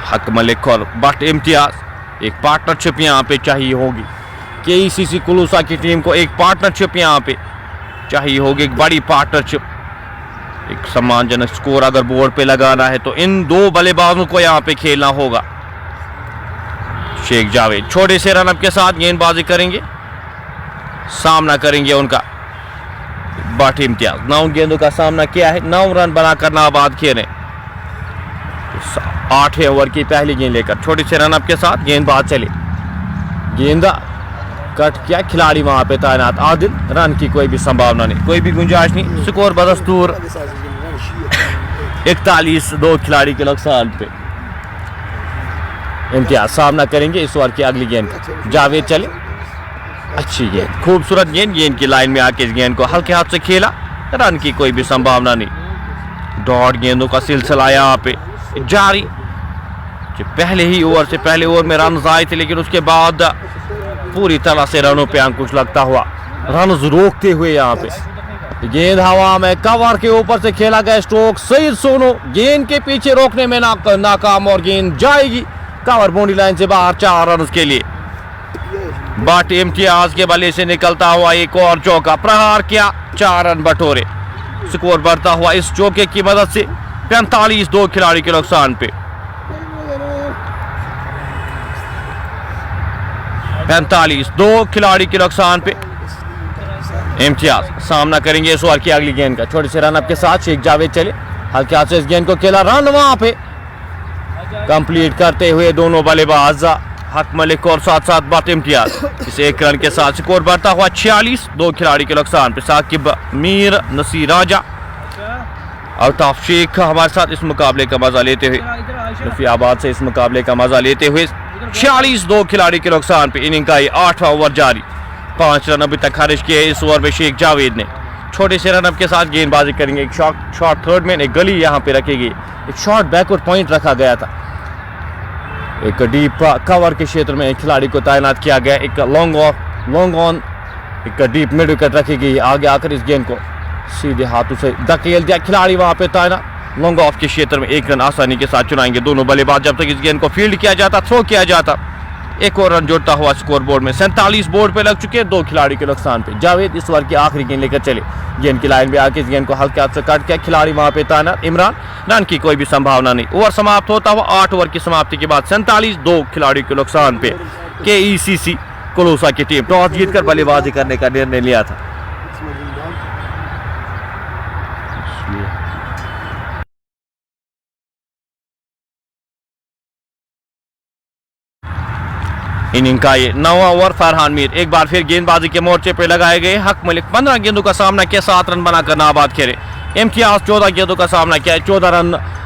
Speaker 1: हक मलिक और बट इम्तियाज एक पार्टनरशिप यहाँ पे चाहिए होगी। KECC कुलूसा की टीम को एक पार्टनरशिप यहाँ पे चाहिए होगी, एक बड़ी पार्टनरशिप, एक सम्मानजनक स्कोर अगर बोर्ड पे लगाना है तो इन 2 बल्लेबाजों को यहाँ पे खेलना होगा। शेख जावेद छोटे से रनअप के साथ गेंदबाजी करेंगे, सामना करेंगे उनका बट इम्तियाज। 9 गेंदों का सामना किया है, 9 रन बनाकर नाबाद खेले। 8वें ओवर की पहली गेंद लेकर छोटे से रनअप के साथ गेंदबाज चले, गेंदा कट किया, खिलाड़ी वहां पे तैनात आदिल। रन की कोई भी संभावना नहीं, कोई भी गुंजाइश नहीं। स्कोर बदस्तूर 41 2 खिलाड़ी के नुकसान पे। इम्तियाज सामना करेंगे इस ओवर की अगली गेंद। जावेद चले, अच्छी गेंद, खूबसूरत गेंद, गेंद की लाइन में आके इस गेंद को हल्के हाथ से खेला, रन की कोई भी संभावना नहीं। डॉट गेंदों का सिलसिला यहाँ पे जारी। पहले ही ओवर से पहले ओवर में रन आए थे लेकिन उसके बाद पूरी तरह से रनों पे अंकुश लगता हुआ रन रोकते हुए यहाँ पे गेंद हवा में कवर के ऊपर से खेला गया स्ट्रोक। सईद सोनू गेंद के पीछे रोकने में नाकाम और गेंद जाएगी कवर बाउंड्री लाइन से बाहर। 4 रन के लिए बट इम्तियाज के बल्ले से निकलता हुआ एक और चौका प्रहार किया, 4 रन बटोरे। स्कोर बढ़ता हुआ इस चौके की मदद से 45 2 खिलाड़ी के नुकसान पे। 45, 2 खिलाड़ी के नुकसान पे इम्तियाज सामना करेंगे इस ओवर की अगली गेंद का। छोटे से रनअप के साथ शेख जावेद चले, हल्के हाथ से इस गेंद को खेला, रन वहां पे कंप्लीट करते हुए दोनों बल्लेबाज हक मलिक और साथ साथ बट इम्तियाज। इस एक रन के साथ स्कोर बढ़ता हुआ 46, 2 खिलाड़ी के नुकसान पे साकिब मीर, नसीर राजा, अल्ताफ शेख हमारे साथ इस मुकाबले का मजा लेते हुए, रफियाबाद से इस मुकाबले का मजा लेते हुए 46, 2 खिलाड़ी के नुकसान पे इनिंग का ये 8वां ओवर जारी। 5 रन अभी तक खारिज किए इस ओवर में शेख जावेद ने। छोटे से रनअप के साथ गेंदबाजी करेंगे। एक शॉर्ट थर्ड में एक गली यहाँ पे रखी गई, एक शॉर्ट बैकवर्ड पॉइंट रखा गया था, एक डीप कवर के क्षेत्र में एक खिलाड़ी को तैनात किया गया, एक लॉन्ग ऑन एक डीप मिड विकेट रखी गई। आगे आकर इस गेंद को सीधे हाथों से धकेल दिया खिलाड़ी वहां पे तैनात। लॉन्ग ऑफ के क्षेत्र में 1 रन आसानी के साथ चुनाएंगे दोनों बल्लेबाज जब तक इस गेंद को फील्ड किया जाता, थ्रो किया जाता। एक और रन जोड़ता हुआ स्कोर बोर्ड में 47 बोर्ड पे लग चुके हैं, 2 खिलाड़ी के नुकसान पे। जावेद इस ओवर की आखिरी गेंद लेकर चले, गेंद की लाइन में आके इस गेंद को हल्के हाथ से काट किया, खिलाड़ी वहां पे तैनात इमरान, रन की कोई भी संभावना नहीं। ओवर समाप्त होता हुआ 8 ओवर की समाप्ति के बाद 47, 2 खिलाड़ी के नुकसान पे KECC कोलोसा की टीम टॉस जीतकर बल्लेबाजी करने का निर्णय लिया था। इनिंग का ये 9वां ओवर। फरहान मीर एक बार फिर गेंदबाजी के मोर्चे पे लगाए गए। हक मलिक 15 गेंदों का सामना किया, 7 रन बनाकर नाबाद खेले। इम्तियाज 14 गेंदों का सामना किया, 14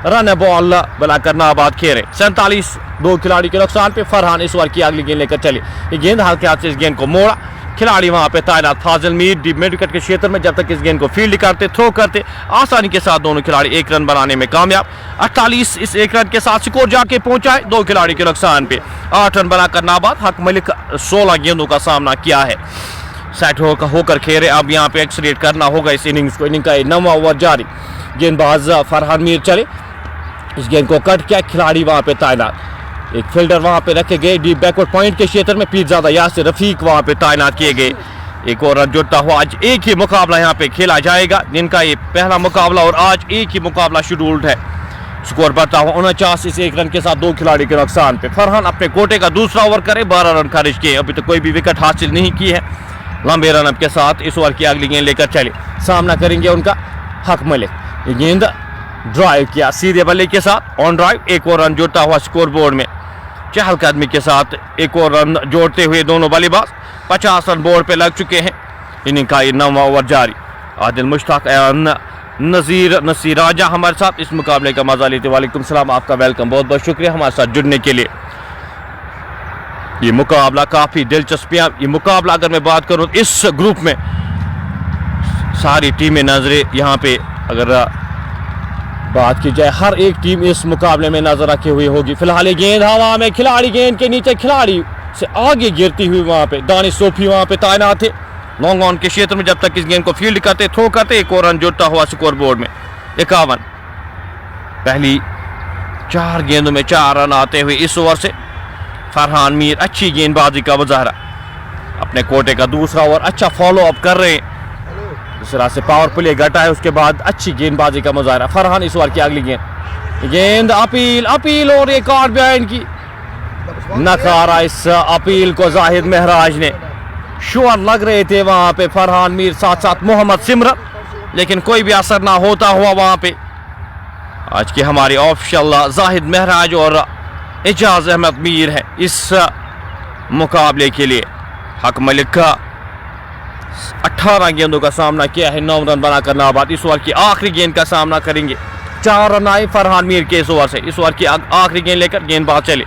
Speaker 1: रन बॉल बनाकर नाबाद खेले। 47, 2 खिलाड़ी के नुकसान पे फरहान इस ओवर की अगली गेंद लेकर चले। ये गेंद हल्के हाथ से इस गेंद को मोड़ा, खिलाड़ी वहां पे तैनात फाजिल मीर डीप मिड विकेट के क्षेत्र में जब तक इस गेंद को फील्ड करते, थ्रो करते, आसानी के साथ दोनों खिलाड़ी 1 रन बनाने में कामयाब। 48, इस 1 रन के साथ स्कोर जाके पहुंचा है 2 खिलाड़ी के नुकसान पे, 8 रन बनाकर नाबाद। हक मलिक 16 गेंदों का सामना किया है, सेट होकर खेले। अब यहाँ पे एक्सलेट करना होगा इस इनिंग्स को। इनिंग का 9वां ओवर जारी। गेंदबाज फरहान मीर चले, इस गेंद को कट किया, खिलाड़ी वहां पे तैनात, एक फील्डर वहां पे रखे गए डीप बैकवर्ड पॉइंट के क्षेत्र में, पीरजादा यासिर रफीक वहां पे तैनात किए गए। एक और रन जुड़ता हुआ आज एक ही मुकाबला यहाँ पे खेला जाएगा, जिनका ये पहला मुकाबला और आज एक ही मुकाबला शेड्यूल्ड है। स्कोर बढ़ता हुआ 49, इस 1 रन के साथ 2 खिलाड़ी के नुकसान पे। फरहान अपने कोटे का दूसरा ओवर करे, 12 रन खारिज किए, अभी तक कोई भी विकेट हासिल नहीं की है। लंबे रनअप के साथ इस ओवर की अगली गेंद लेकर चले, सामना करेंगे उनका हक मलिक। ये गेंद ड्राइव किया सीधे बल्ले के साथ, ऑन ड्राइव, एक और रन जोड़ता हुआ स्कोर बोर्ड में। चहलकदमी के साथ एक और रन जोड़ते हुए दोनों बल्लेबाज 50 रन बोर्ड पे लग चुके हैं। इनिंग का 9वां ओवर जारी। आदिल मुश्ताक, नसीर राजा हमारे साथ इस मुकाबले का मजा लेते। वालेकुम सलाम, आपका वेलकम, बहुत बहुत शुक्रिया हमारे साथ जुड़ने के लिए। ये मुकाबला काफी दिलचस्प है। ये मुकाबला अगर मैं बात करूं, इस ग्रुप में सारी टीमें नजरे यहाँ पे अगर बात की जाए, हर एक टीम इस मुकाबले में नजर रखी हुई होगी। फिलहाल गेंद हवा में, खिलाड़ी गेंद के नीचे, खिलाड़ी से आगे गिरती हुई वहां पे दानिश सोफी वहां पे तैनात थे लॉन्ग ऑन के क्षेत्र में। जब तक इस गेंद को फील्ड करते, थ्रो करते, एक और रन जुड़ता हुआ स्कोर बोर्ड में 51। पहली 4 गेंदों में 4 रन आते हुए इस ओवर से फरहान मीर अच्छी गेंदबाजी का मुजाहरा, अपने कोटे का दूसरा ओवर अच्छा फॉलो अप कर रहे हैं। जिस तरह से पावर प्ले घटा है उसके बाद अच्छी गेंदबाजी का मुजाहरा। फरहान इस ओवर की अगली गेंद अपील और एक और बिहाइंड की नकारा इस अपील को जाहिद महराज ने। श्योर लग रहे थे वहां पे फरहान मीर साथ साथ मोहम्मद सिमरन, लेकिन कोई भी असर ना होता हुआ वहां पे आज के हमारे ऑफिशियल जाहिद महराज और एजाज अहमद मीर है इस मुकाबले के लिए। हक मलिक का 18 गेंदों का सामना किया है, 9 रन बनाकर नाबाद। इस ओवर की आखिरी गेंद का सामना करेंगे, 4 रन आए फरहान मीर के इस ओवर से। इस ओवर की आखिरी गेंद लेकर गेंदबाज चले,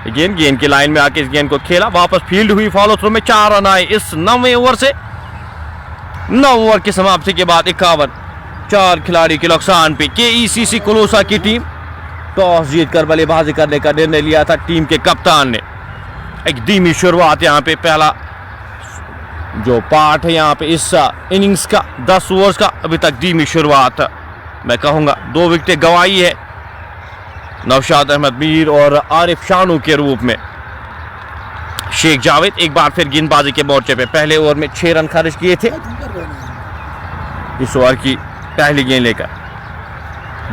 Speaker 1: गेंद की लाइन में आके इस गेंद को खेला, वापस फील्ड हुई, फॉलो थ्रू में 4 रन आए इस 9वें ओवर से। 9 ओवर की समाप्ति के बाद 51, 4 खिलाड़ी के नुकसान पे KECC कोलोसा की टीम टॉस जीतकर बल्लेबाजी करने का निर्णय लिया था। टीम के कप्तान ने एक धीमी शुरुआत यहाँ पे, पहला जो पार्ट है यहाँ पे इस इनिंग्स का 10 ओवर्स का, अभी तक धीमी शुरुआत मैं कहूँगा। 2 विकेटें गंवाई है नौशाद अहमद मीर और आरिफ शानू के रूप में। शेख जावेद एक बार फिर गेंदबाजी के मोर्चे पे, पहले ओवर में 6 रन खारिज किए थे। इस ओवर की पहली गेंद लेकर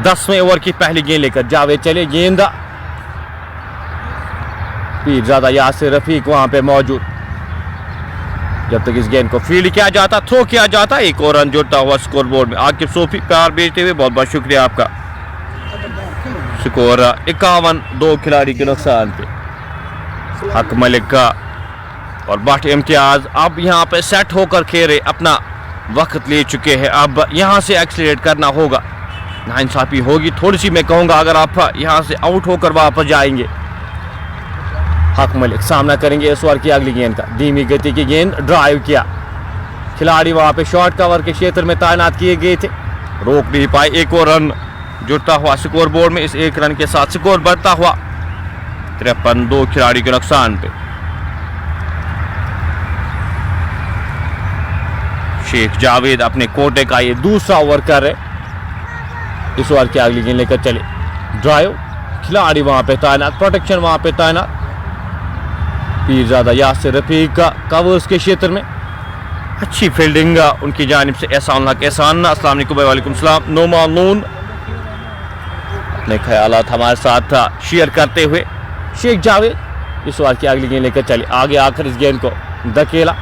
Speaker 1: 10वें ओवर की पहली गेंद लेकर जावेद चले, गेंद पीरजादा यासिर रफीक वहां पे मौजूद। जब तक इस गेंद को फील्ड किया जाता, थ्रो किया जाता, एक और रन जुड़ता हुआ स्कोर बोर्ड में। आकिब सोफी प्यार भेजते हुए बहुत बहुत शुक्रिया आपका। स्कोर 51, 2 खिलाड़ी के नुकसान पे। हक मलिक का और बट इम्तियाज अब यहाँ पे सेट होकर खेले, अपना वक्त ले चुके हैं। अब यहाँ से एक्सीलरेट करना होगा, नाइंसाफी होगी थोड़ी सी मैं कहूँगा अगर आप यहाँ से आउट होकर वापस जाएंगे। हक मलिक सामना करेंगे इस ओवर की अगली गेंद का। धीमी गति की गेंद, ड्राइव किया, खिलाड़ी वहाँ पे शॉर्ट कवर के क्षेत्र में तैनात किए गए थे, रोक नहीं पाए। एक और रन जुड़ता हुआ स्कोर बोर्ड में। इस एक रन के साथ स्कोर बढ़ता हुआ 53, 2 खिलाड़ी के नुकसान पे। शेख जावेद अपने कोटे का ये दूसरा ओवर कर रहे। इस ओवर की अगली गेंद लेकर चले, ड्राइव, खिलाड़ी वहां पे तैनात, प्रोटेक्शन वहां पे तैनात। पीरजादा यासिर रफीक का कवर्स के क्षेत्र में अच्छी फील्डिंग उनकी जानिब से। एहसान हक एहसान, अस्सलाम वालेकुम। वालेकुम सलाम। नोमान नून अपने ख्यालात हमारे साथ शेयर करते हुए शेख जावेद इस ओवर की अगली गेंद लेकर चले। आगे आकर इस गेंद को धकेला,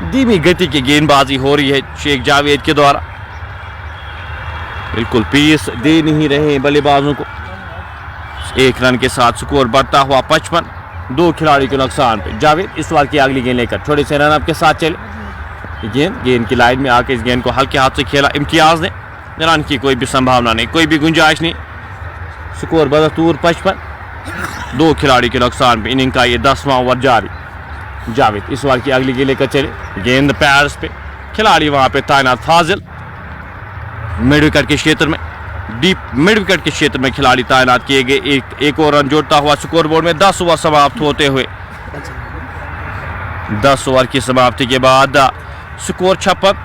Speaker 1: धीमी गति की गेंदबाजी हो रही है शेख जावेद के द्वारा, बिल्कुल पीस दे नहीं रहे बल्लेबाजों को। एक रन के साथ स्कोर बढ़ता हुआ 55, 2 खिलाड़ी के नुकसान पे। जावेद इस ओवर की अगली गेंद लेकर थोड़े से रन अप के साथ चले। गेंद की लाइन में आके इस गेंद को हल्के हाथ से खेला इम्तियाज ने, रन की कोई भी संभावना नहीं, कोई भी गुंजाइश नहीं। स्कोर बदस्तूर 55, 2 खिलाड़ी के नुकसान पे। इनिंग का ये 10वां ओवर जारी। जावेद इस ओवर की अगली गेंद लेकर चले, गेंद पैर्स पे, खिलाड़ी वहां पे तैनात फाजिल, मिड विकेट के क्षेत्र में, डीप मिड विकेट के क्षेत्र में खिलाड़ी तैनात किए गए। एक और रन जोड़ता हुआ स्कोर बोर्ड में। 10 ओवर समाप्त होते हुए 10 ओवर की समाप्ति के बाद स्कोर 56,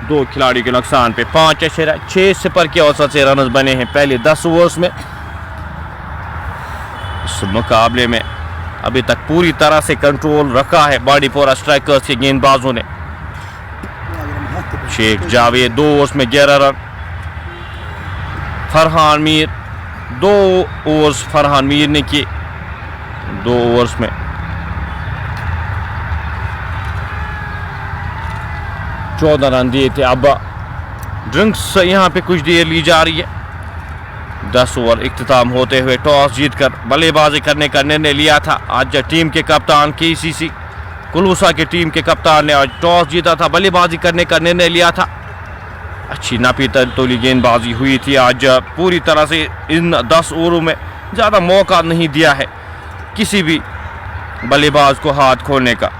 Speaker 1: 2 खिलाड़ी के नुकसान पे। 5 सिपर के औसत से रन बने हैं पहले 10 ओवर्स में। इस मुकाबले में अभी तक पूरी तरह से कंट्रोल रखा है बांडीपोरा स्ट्राइकर्स के गेंदबाजों ने। शेख जावेद 2 ओवर्स में 11 रन, फरहान मीर 2 ओवर्स फरहान मीर ने किए, 2 ओवर्स में 14 रन दिए थे। अब ड्रिंक्स यहाँ पे कुछ देर ली जा रही है। 10 ओवर इख्तिताम होते हुए टॉस जीतकर बल्लेबाजी करने का निर्णय लिया था। आज टीम के कप्तान KCC कुलूसा की टीम के कप्तान ने आज टॉस जीता था, बल्लेबाजी करने का निर्णय लिया था। अच्छी नापी तोली गेंदबाजी हुई थी आज। पूरी तरह से इन 10 ओवरों में ज़्यादा मौका नहीं दिया है किसी भी बल्लेबाज को हाथ खोलने का।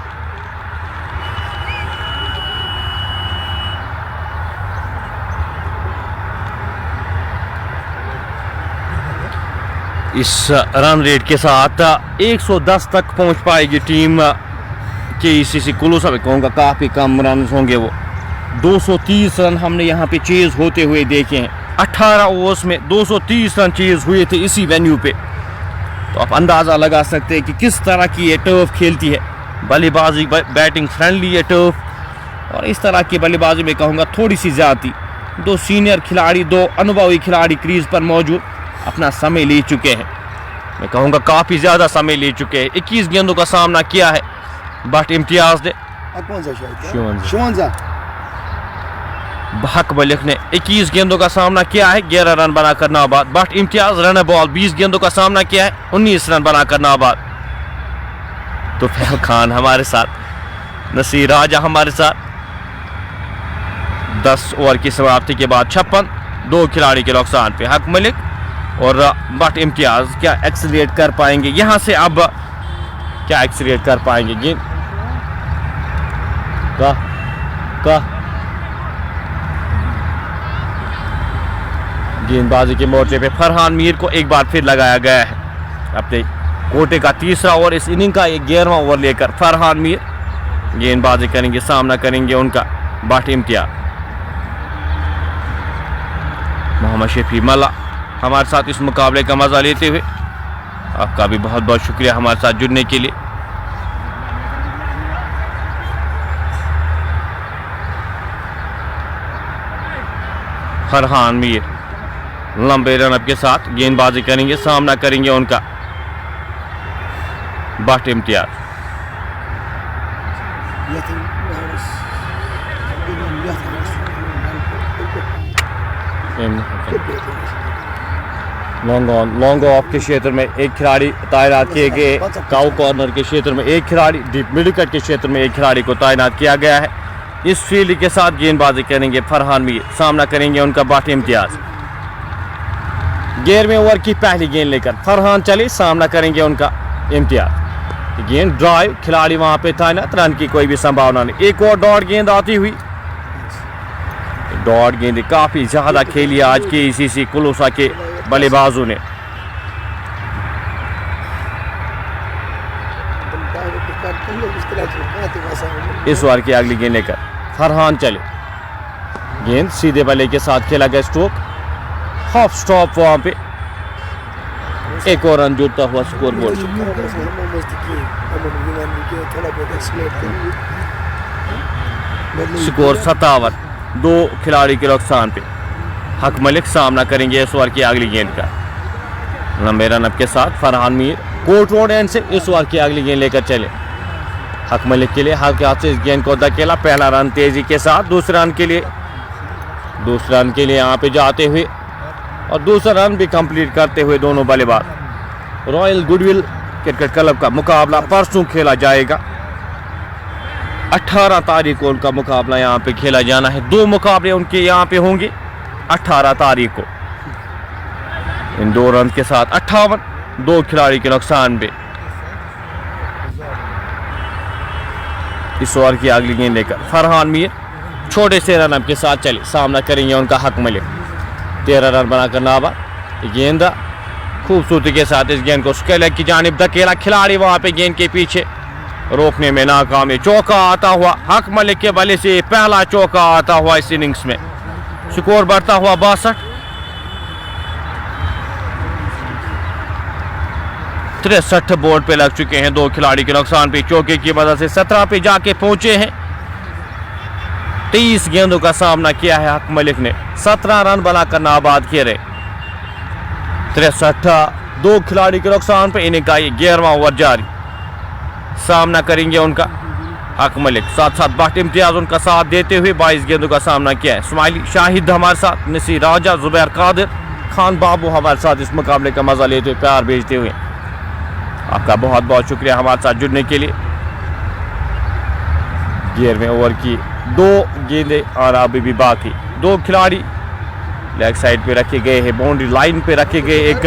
Speaker 1: इस रन रेट के साथ 110 तक पहुंच पाएगी टीम KCC कुलूसा में। कहूँगा काफ़ी कम रन होंगे वो। 230 रन हमने यहाँ पे चेज होते हुए देखे हैं। 18 ओवर्स में 230 रन चेज हुए थे इसी वेन्यू पे। तो आप अंदाज़ा लगा सकते हैं कि किस तरह की ये टर्फ खेलती है। बल्लेबाजी बैटिंग फ्रेंडली है टर्फ, और इस तरह की बल्लेबाजी में कहूँगा थोड़ी सी ज़्यादा। 2 सीनियर खिलाड़ी, 2 अनुभवी खिलाड़ी क्रीज पर मौजूद अपना समय ले चुके हैं। मैं कहूँगा काफ़ी ज़्यादा समय ले चुके हैं। 21 गेंदों का सामना किया है बट इम्तियाज ने। हक मलिक ने 21 गेंदों का सामना किया है, 11 रन बनाकर नाबाद। बट इम्तियाज रन बॉल 20 गेंदों का सामना किया है, 19 रन बनाकर नाबाद। तो फैल खान हमारे साथ, नसीर राजा हमारे साथ। 10 ओवर की समाप्ति के बाद 56, 2 खिलाड़ी के नुकसान पे। हक मलिक और बट इम्तियाज क्या एक्सीलरेट कर पाएंगे यहाँ से? अब क्या एक्सीलरेट कर पाएंगे? गेंद का गेंदबाजी के मोर्चे पे फरहान मीर को एक बार फिर लगाया गया है। अपने कोटे का तीसरा ओवर, इस इनिंग का 11वां ओवर लेकर फरहान मीर गेंदबाजी करेंगे, सामना करेंगे उनका बट इम्तियाज। मोहम्मद शफी मल्ला हमारे साथ इस मुकाबले का मज़ा लेते हुए, आपका भी बहुत बहुत शुक्रिया हमारे साथ जुड़ने के लिए। फरहान मीर लंबे रनअप के साथ गेंदबाजी करेंगे, सामना करेंगे उनका भट्ट इम्तियाज। लॉन्ग ऑफ के क्षेत्र में एक खिलाड़ी तैनात किए गए, काउ कॉर्नर के क्षेत्र में एक खिलाड़ी, डीप मिड विकेट के क्षेत्र में एक खिलाड़ी को तैनात किया गया है। इस फील्ड के साथ गेंदबाजी करेंगे फरहान मीर, सामना करेंगे उनका भट्ट इम्तियाज। 11वें ओवर की पहली गेंद लेकर फरहान चले, सामना करेंगे उनका इम्तियाज। गेंद ड्राइव, खिलाड़ी वहां पे तैनात, रन की कोई भी संभावना नहीं। एक और डॉट गेंद आती हुई, डॉट गेंद काफी ज्यादा खेली आज के ICC कुलूसा के बल्लेबाजों ने। इस ओवर की अगली गेंद लेकर फरहान चले, गेंद सीधे बल्ले के साथ खेला गया स्ट्रोक, हाफ स्टॉप वहां पे, एक और रन जुड़ता हुआ स्कोर बोर्ड। स्कोर 57, 2 खिलाड़ी के नुकसान पे। हक मलिक सामना करेंगे इस ओवर की अगली गेंद का। लंबे रनअप के साथ Farhan Mir court road and से इस ओवर की अगली गेंद लेकर चले। हक मलिक के लिए हक हाथ से इस गेंद को धकेला, पहला रन तेजी के साथ, दूसरे रन के लिए यहाँ पे जाते हुए और दूसरा रन भी कंप्लीट करते हुए दोनों बल्लेबाज। रॉयल गुडविल क्रिकेट क्लब का मुकाबला परसों खेला जाएगा। 18 तारीख को उनका मुकाबला यहाँ पे खेला जाना है। 2 मुकाबले उनके यहाँ पे होंगे 18 तारीख को। इन 2 रन के साथ 58, 2 खिलाड़ी के नुकसान पे। इस ओवर की अगली गेंद लेकर फरहान मीर छोटे से रन के साथ चले, सामना करेंगे उनका हक मलिक। 13 रन बनाकर नाबा। गेंद खूबसूरती के साथ इस गेंद को स्केलर की जानिब धकेला, खिलाड़ी वहां पे गेंद के पीछे रोकने में नाकाम है। चौका आता हुआ हक मलिक के बल्ले से पहला चौका आता हुआ इस इनिंग्स में। स्कोर बढ़ता हुआ 62, 63 बोर्ड पे लग चुके हैं 2 खिलाड़ी के नुकसान पे। चौके की मदद से 17 पे जाके पहुंचे हैं। 23 गेंदों का सामना किया है हक मलिक ने, 17 रन बनाकर नाबाद किए रहे। 63, 2 खिलाड़ी के नुकसान पे। इन्हें का ये 11वां ओवर जारी, सामना करेंगे उनका हक मलिक। साथ साथ भट्ट इम्तियाज उनका साथ देते हुए 22 गेंदों का सामना किया है। स्माइली शाहिद हमारे साथ, नसीर राजा, जुबैर कादिर, खान बाबू हमारे साथ इस मुकाबले का मजा लेते हुए, प्यार भेजते हुए। आपका बहुत बहुत शुक्रिया हमारे साथ जुड़ने के लिए। 11वें ओवर की 2 गेंदें और अभी भी बाकी। 2 खिलाड़ी लेग साइड पे रखे गए हैं, बाउंड्री लाइन पे रखे गए। एक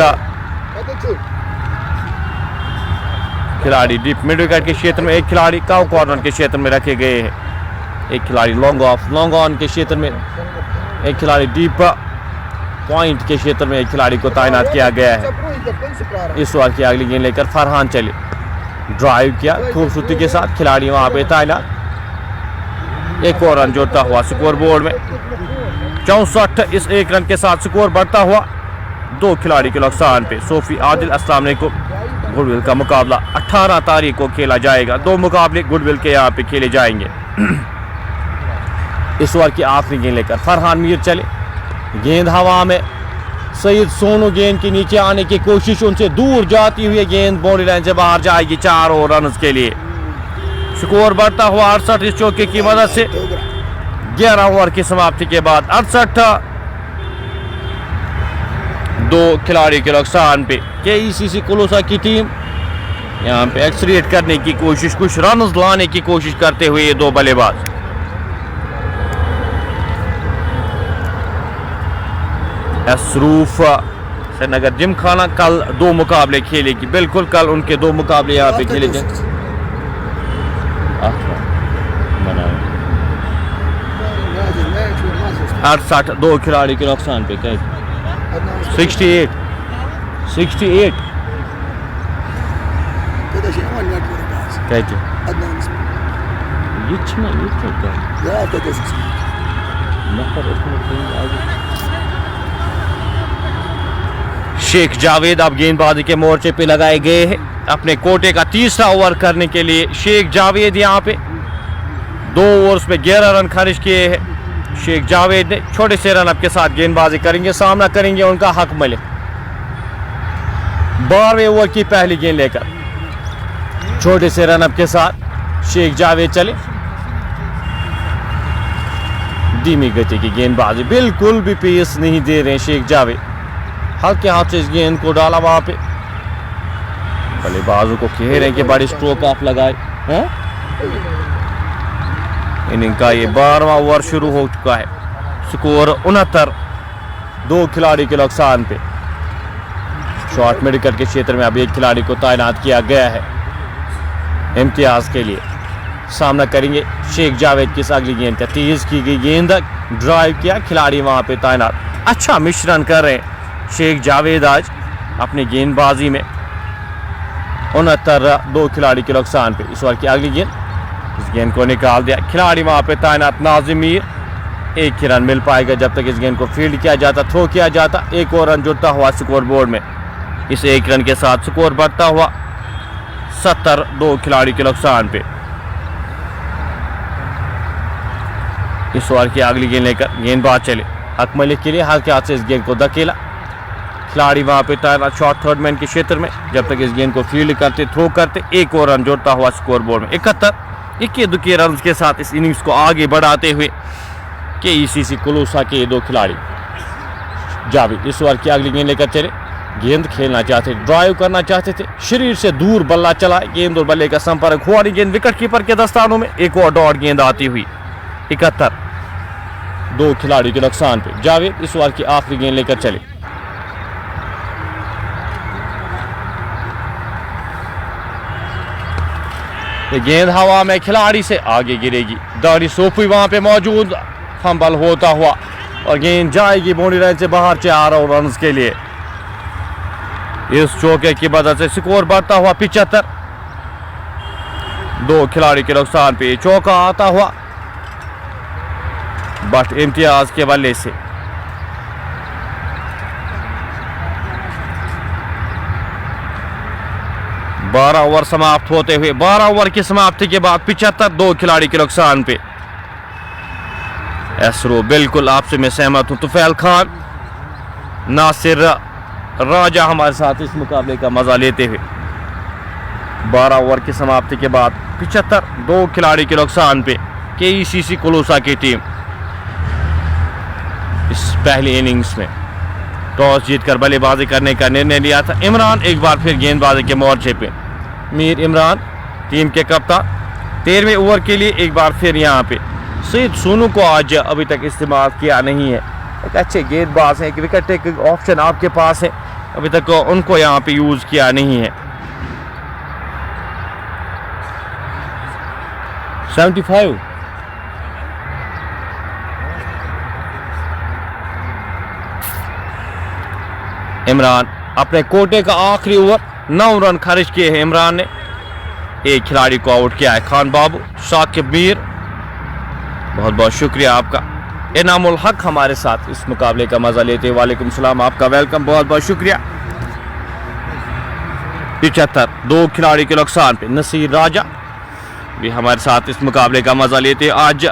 Speaker 1: खिलाड़ी डीप मिड विकेट के क्षेत्र में, एक खिलाड़ी काउ कॉर्नर के क्षेत्र में रखे गए हैं। एक खिलाड़ी लॉन्ग ऑन के क्षेत्र में, एक खिलाड़ी डीप पॉइंट के क्षेत्र में एक खिलाड़ी को तैनात किया गया है। इस ओवर की अगली गेंद लेकर फरहान चले, ड्राइव किया खूबसूरती के साथ, खिलाड़ी वहां पे तैनात। एक और रन जोड़ता हुआ स्कोर बोर्ड में 64। इस 1 रन के साथ स्कोर बढ़ता हुआ 2 खिलाड़ी के नुकसान पे। सोफी आदिल, अस्सलाम वालेकुम। गुडविल का मुकाबला 18 तारीख को खेला जाएगा। 2 मुकाबले गुडविल के यहाँ पे खेले जाएंगे। इस ओवर की आखिरी गेंद लेकर फरहान मीर चले, गेंद हवा में, सईद सोनू गेंद के नीचे आने की कोशिश, उनसे दूर जाती हुई गेंद बाउंड्री लाइन से बाहर जाएगी 4 और रन के लिए। स्कोर बढ़ता हुआ 68 इस चौके की मदद से। 11 ओवर की समाप्ति के बाद 68, 2 खिलाड़ी के नुकसान पे। KCC कुलूसा की टीम यहाँ पे एक्सलेट करने की कोशिश, कुछ रन लाने की कोशिश करते हुए ये 2 बल्लेबाज। असरूफ श्रीनगर जिमखाना कल 2 मुकाबले खेलेगी, बिल्कुल कल उनके 2 मुकाबले यहाँ पे खेले जाएंगे। 68, 2 खिलाड़ी के नुकसान पे। 68 कहते शेख जावेद अब गेंदबाजी के मोर्चे पे लगाए गए हैं। अपने कोटे का 3रा ओवर करने के लिए शेख जावेद यहाँ पे 2 ओवर्स में 11 रन खर्च किए हैं। शेख जावेद ने छोटे से रन अप के साथ गेंदबाजी करेंगे, सामना करेंगे उनका हक मलिक। 12वें ओवर की पहली गेंद लेकर छोटे से रनअप के साथ शेख जावेद चले। धीमी गति की गेंदबाजी, बिल्कुल भी पेस नहीं दे रहे शेख जावेद। हल्के हाथ से इस गेंद को डाला वहां पे, बल्लेबाजों को कह रहे हैं कि बड़े स्ट्रोक आप लगाए हैं। इनिंग का ये 12वां ओवर शुरू हो चुका है। स्कोर 69, 2 खिलाड़ी के नुकसान पे। शॉर्ट मेडिकल के क्षेत्र में अब एक खिलाड़ी को तैनात किया गया है इम्तियाज के लिए। सामना करेंगे शेख जावेद की इस अगली गेंद का। तेज की गई गेंद, ड्राइव किया, खिलाड़ी वहां पे तैनात। अच्छा मिश्रण कर रहे हैं शेख जावेद आज अपनी गेंदबाजी में। 69, 2 खिलाड़ी के नुकसान पे। इस ओवर की अगली गेंद, इस गेंद को निकाल दिया, खिलाड़ी वहां पे तैनात नाजिम मीर। एक ही रन मिल पाएगा जब तक इस गेंद को फील्ड किया जाता, थ्रो किया जाता। एक और रन जुड़ता हुआ स्कोर बोर्ड में। इस एक रन के साथ स्कोर बढ़ता हुआ 70, 2 खिलाड़ी के नुकसान पे। इस ओवर की अगली गेंद लेकर गेंदबाज चले। हक मलिक के लिए हल्के हाथ से इस गेंद को धकेला, खिलाड़ी वहां पे तैनात शॉर्ट थर्ड मैन के क्षेत्र में। जब तक इस गेंद को फील्ड करते, थ्रो करते, एक और रन जोड़ता हुआ स्कोर बोर्ड में। 71, 21 रन के साथ इस इनिंग्स को आगे बढ़ाते हुए KECC कुलूसा के 2 खिलाड़ी। जावेद इस ओवर की अगली गेंद लेकर चले। गेंद खेलना चाहते, ड्राइव करना चाहते थे, शरीर से दूर बल्ला चला, गेंद और बल्ले का संपर्क हुआ नहीं। गेंद विकेट कीपर के दस्तानों में। एक और डॉट गेंद आती हुई। 71, 2 खिलाड़ी के नुकसान पे। जावेद इस ओवर की आखिरी गेंद लेकर चले। गेंद हवा में खिलाड़ी से आगे गिरेगी। दानी सोफी वहां पे मौजूद, फंबल होता हुआ और गेंद जाएगी बाउंड्री लाइन से बाहर 4 रन के लिए। इस चौके की मदद से स्कोर बढ़ता हुआ 75, 2 खिलाड़ी के नुकसान पे। चौका आता हुआ बट इम्तियाज के बल्ले से। बारह ओवर समाप्त होते हुए, 12 ओवर की समाप्ति के बाद 75, 2 खिलाड़ी के नुकसान पे। एसरो बिल्कुल आपसे मैं सहमत हूं। तुफैल खान, नासिर राजा हमारे साथ इस मुकाबले का मजा लेते हुए। 12 ओवर की समाप्ति के बाद 75, 2 खिलाड़ी के नुकसान पे। KECC कुलूसा की टीम इस पहली इनिंग्स में टॉस जीतकर बल्लेबाजी करने का निर्णय लिया था। इमरान एक बार फिर गेंदबाजी के मोर्चे पे। मीर इमरान टीम के कप्तान 13वें ओवर के लिए एक बार फिर यहाँ पे। सईद सोनू को आज अभी तक इस्तेमाल किया नहीं है। एक अच्छे गेंदबाज हैं, एक विकेट टेकिंग ऑप्शन आपके पास है, अभी तक उनको यहाँ पे यूज किया नहीं है। 75, इमरान अपने कोटे का आखिरी ओवर 9 रन खर्च किए हैं इमरान ने। एक खिलाड़ी को आउट किया है खान बाबू। साकिब मीर, बहुत बहुत शुक्रिया आपका। इनामुल हक हमारे साथ इस मुकाबले का मजा लेते हैं। वालेकुम सलाम, आपका वेलकम, बहुत बहुत शुक्रिया। 75, 2 खिलाड़ी के नुकसान पे। नसीर राजा भी हमारे साथ इस मुकाबले का मजा लेते हैं। आज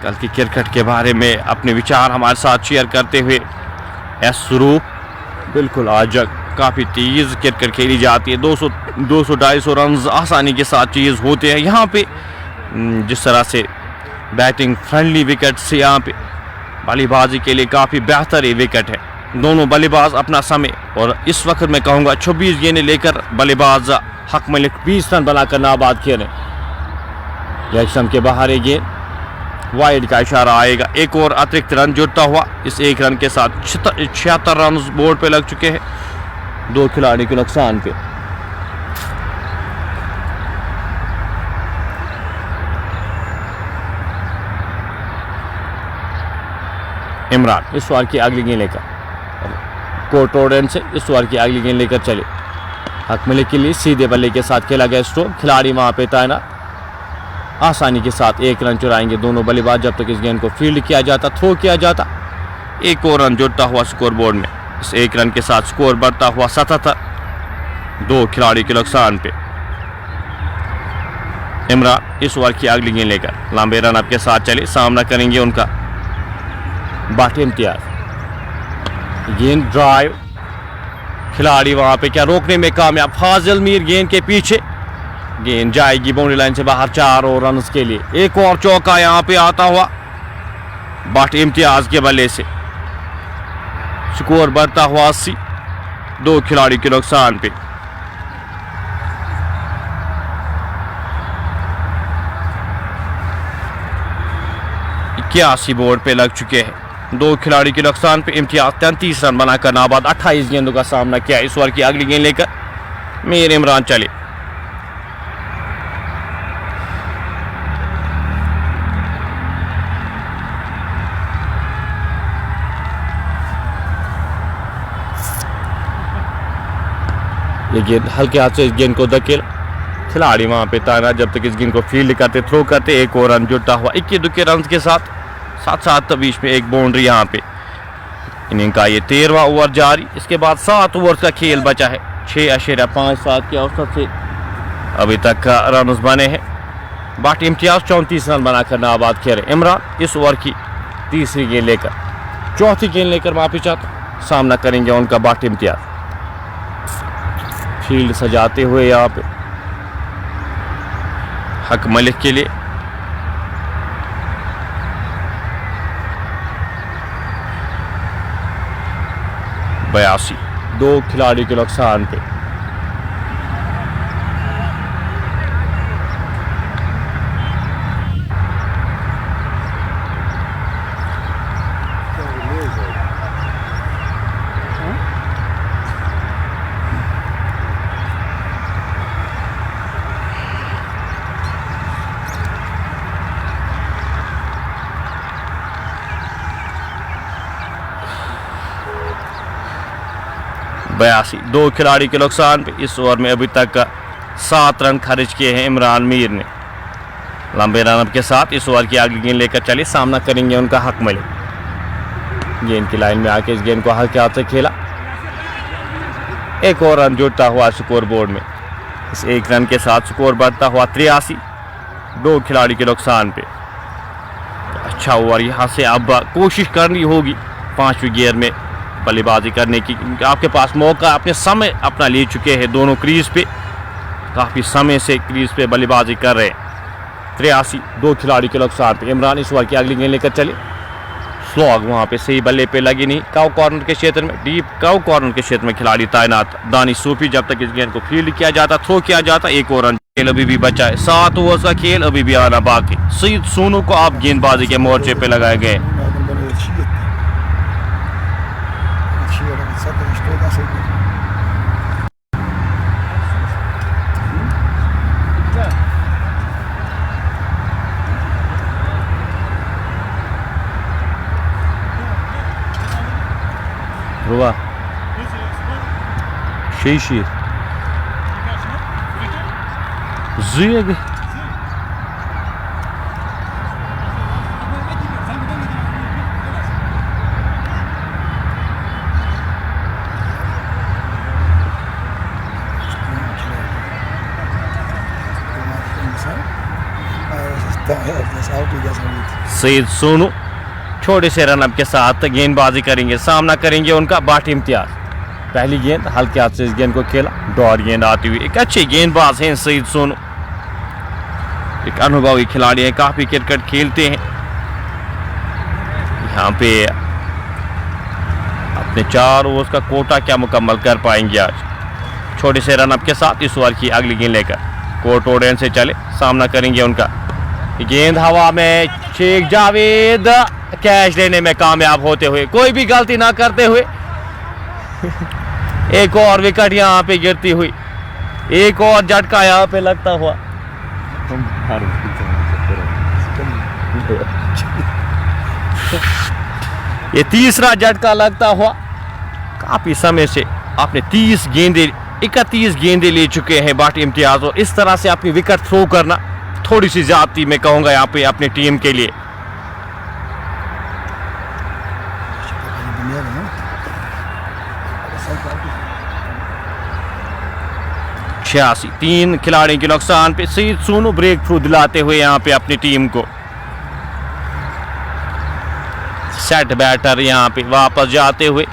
Speaker 1: कल की क्रिकेट के बारे में अपने विचार हमारे साथ शेयर करते हुए एस स्वरूप, बिल्कुल आज काफ़ी तेज़ क्रिकेट खेली जाती है। 200-250 रन आसानी के साथ चीज़ होते हैं यहाँ पे। जिस तरह से बैटिंग फ्रेंडली विकेट से यहाँ पे बल्लेबाजी के लिए काफ़ी बेहतर ये विकेट है। दोनों बल्लेबाज अपना समय, और इस वक्त मैं कहूँगा 26 गेंदें लेकर बल्लेबाज हक मलिक 20 रन बनाकर नाबाद खेलें। यक्षम के बाहर ये गेंद, वाइड का इशारा आएगा। एक और अतिरिक्त रन जुड़ता हुआ इस एक रन के साथ 76 रन बोर्ड पे लग चुके हैं, 2 खिलाड़ी के नुकसान पे। इमरान इस ओवर की अगली गेंद लेकर कोर्ट रोड से इस ओवर की अगली गेंद लेकर चले। हक मलिक के लिए सीधे बल्ले के साथ खेला गया स्ट्रोक, खिलाड़ी वहां पे तैनात, आसानी के साथ 1 रन चुराएंगे दोनों बल्लेबाज जब तक इस गेंद को फील्ड किया जाता, थ्रो किया जाता। एक और रन जुड़ता हुआ स्कोर बोर्ड में। इस 1 रन के साथ स्कोर बढ़ता हुआ 77, 2 खिलाड़ी के नुकसान पे। इमरान इस ओवर की अगली गेंद लेकर लंबे रन अप के साथ चले, सामना करेंगे उनका बाट इम्तियाज। गेंद ड्राइव, खिलाड़ी वहां पे क्या रोकने में कामयाब। फाजिल मीर गेंद के पीछे, गेंद जाएगी बाउंड्री लाइन से बाहर 4 और रन के लिए। एक और चौका यहाँ पे आता हुआ बट इम्तियाज के बल्ले से। स्कोर बढ़ता हुआ 80, 2 खिलाड़ी के नुकसान पे। इक्यासी बोर्ड पे लग चुके हैं। 2 खिलाड़ी के नुकसान पे इम्तियाज 33 रन बनाकर नाबाद 28 गेंदों का सामना किया। इस ओवर की अगली गेंद लेकर मीर इमरान चले। ये गेंद हल्के हाथ से इस गेंद को धकेल, खिलाड़ी वहां पे तैनात जब तक इस गेंद को फील्ड करते, थ्रो करते। एक और रन जुटा हुआ 21 रन के साथ 7 बीच में एक बाउंड्री यहाँ पे। इनिंग का ये 13वां ओवर जारी। इसके बाद 7 ओवर का खेल बचा है। 6.57 के औसत से अभी तक का रन बने हैं। बट इम्तियाज 34 रन बनाकर नाबाद खेल रहे। इमरान इस ओवर की तीसरी गेंद लेकर, चौथी गेंद लेकर माफी चाहता सामना करेंगे उनका बट इम्तियाज। फील्ड सजाते हुए यहाँ पे हक मलिक के लिए। बयासी, 2 खिलाड़ी के नुकसान पे। बयासी, 2 खिलाड़ी के नुकसान पे। इस ओवर में अभी तक 7 रन खर्च किए हैं इमरान मीर ने लंबे रन के साथ। इस ओवर की अगली गेंद लेकर चले, सामना करेंगे उनका हक मलिक। गेंद की लाइन में आके इस गेंद को हल्के हाथ से खेला। एक और रन जुड़ता हुआ स्कोर बोर्ड में। इस 1 रन के साथ स्कोर बढ़ता हुआ 83, 2 खिलाड़ी के नुकसान पे। अच्छा ओवर यहाँ से अब कोशिश करनी होगी 5वीं गेयर में बल्लेबाजी करने की। आपके पास मौका, अपने समय अपना ले चुके हैं दोनों क्रीज पे, काफ़ी समय से क्रीज पे बल्लेबाजी कर रहे हैं। 83, 2 खिलाड़ी के नुकसान पे। इमरान इस ओवर की अगली गेंद लेकर चले। स्लॉग वहाँ पे सही बल्ले पे लगी नहीं। काउ कॉर्नर के क्षेत्र में, डीप काउ कॉर्नर के क्षेत्र में खिलाड़ी तैनात दानिश सूफी। जब तक इस गेंद को फील्ड किया जाता, थ्रो किया जाता, एक और रन। खेल अभी भी बचा है। 7 ओवर का खेल अभी भी आना बाकी। सईद सोनू को आप गेंदबाजी के मोर्चे पे लगाए गए। Ruva. Şehir. Züge. Saeed Sonu छोटे से रनअप के साथ गेंदबाजी करेंगे, सामना करेंगे उनका बाट इम्तियाज। पहली गेंद हल्के हाथ से इस गेंद को खेला, डॉट गेंद आती हुई। एक अच्छे गेंदबाज हैं सईद सोनू, एक अनुभवी खिलाड़ी हैं, काफी क्रिकेट खेलते हैं। यहाँ पे अपने 4 ओवर का कोटा क्या मुकम्मल कर पाएंगे आज। छोटे से रनअप के साथ इस ओवर की अगली गेंद लेकर कोर्ट ऑर्डर से चले, सामना करेंगे उनका। गेंद हवा में, शेख जावेद कैच लेने में कामयाब होते हुए, कोई भी गलती ना करते हुए। एक और विकेट यहाँ पे गिरती हुई, एक और झटका यहाँ पे लगता हुआ। ये तीसरा झटका लगता हुआ। काफी समय से आपने 31 गेंदे ले चुके हैं बाट इम्तियाज, और इस तरह से अपनी विकेट थ्रो करना थोड़ी सी ज्यादती मैं कहूंगा यहाँ पे अपनी टीम के लिए। छियासी, 3 खिलाड़ी के नुकसान पे। सईद सोनू ब्रेक थ्रू दिलाते हुए यहाँ पे अपनी टीम को। सेट बैटर यहाँ पे वापस जाते हुए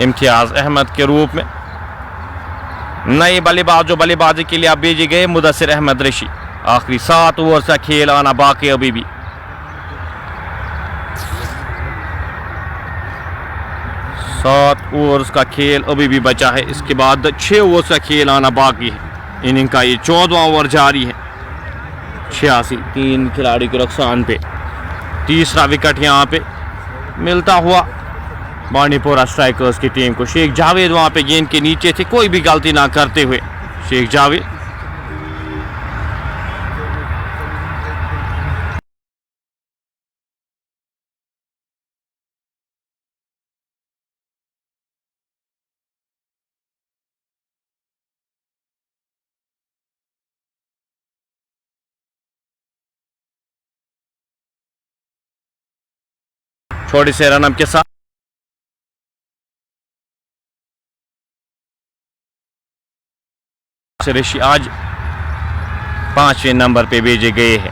Speaker 1: इम्तियाज अहमद के रूप में। नए बल्लेबाज जो बल्लेबाजी के लिए अब भेजे गए मुदस्सिर अहमद रशी। आखिरी 7 ओवर का खेल आना बाकी अभी भी। सात ओवर्स का खेल अभी भी बचा है। इसके बाद 6 ओवर्स का खेल आना बाकी है। इनिंग का ये 14वां ओवर जारी है। 86, 3 खिलाड़ी के नुकसान पे तीसरा विकेट यहाँ पे मिलता हुआ बांडीपोरा स्ट्राइकर्स की टीम को। शेख जावेद वहाँ पे गेंद के नीचे थे, कोई भी गलती ना करते हुए शेख जावेद। छोटे से रनअप के साथ ऋषि आज 5वें नंबर पे भेजे गए हैं।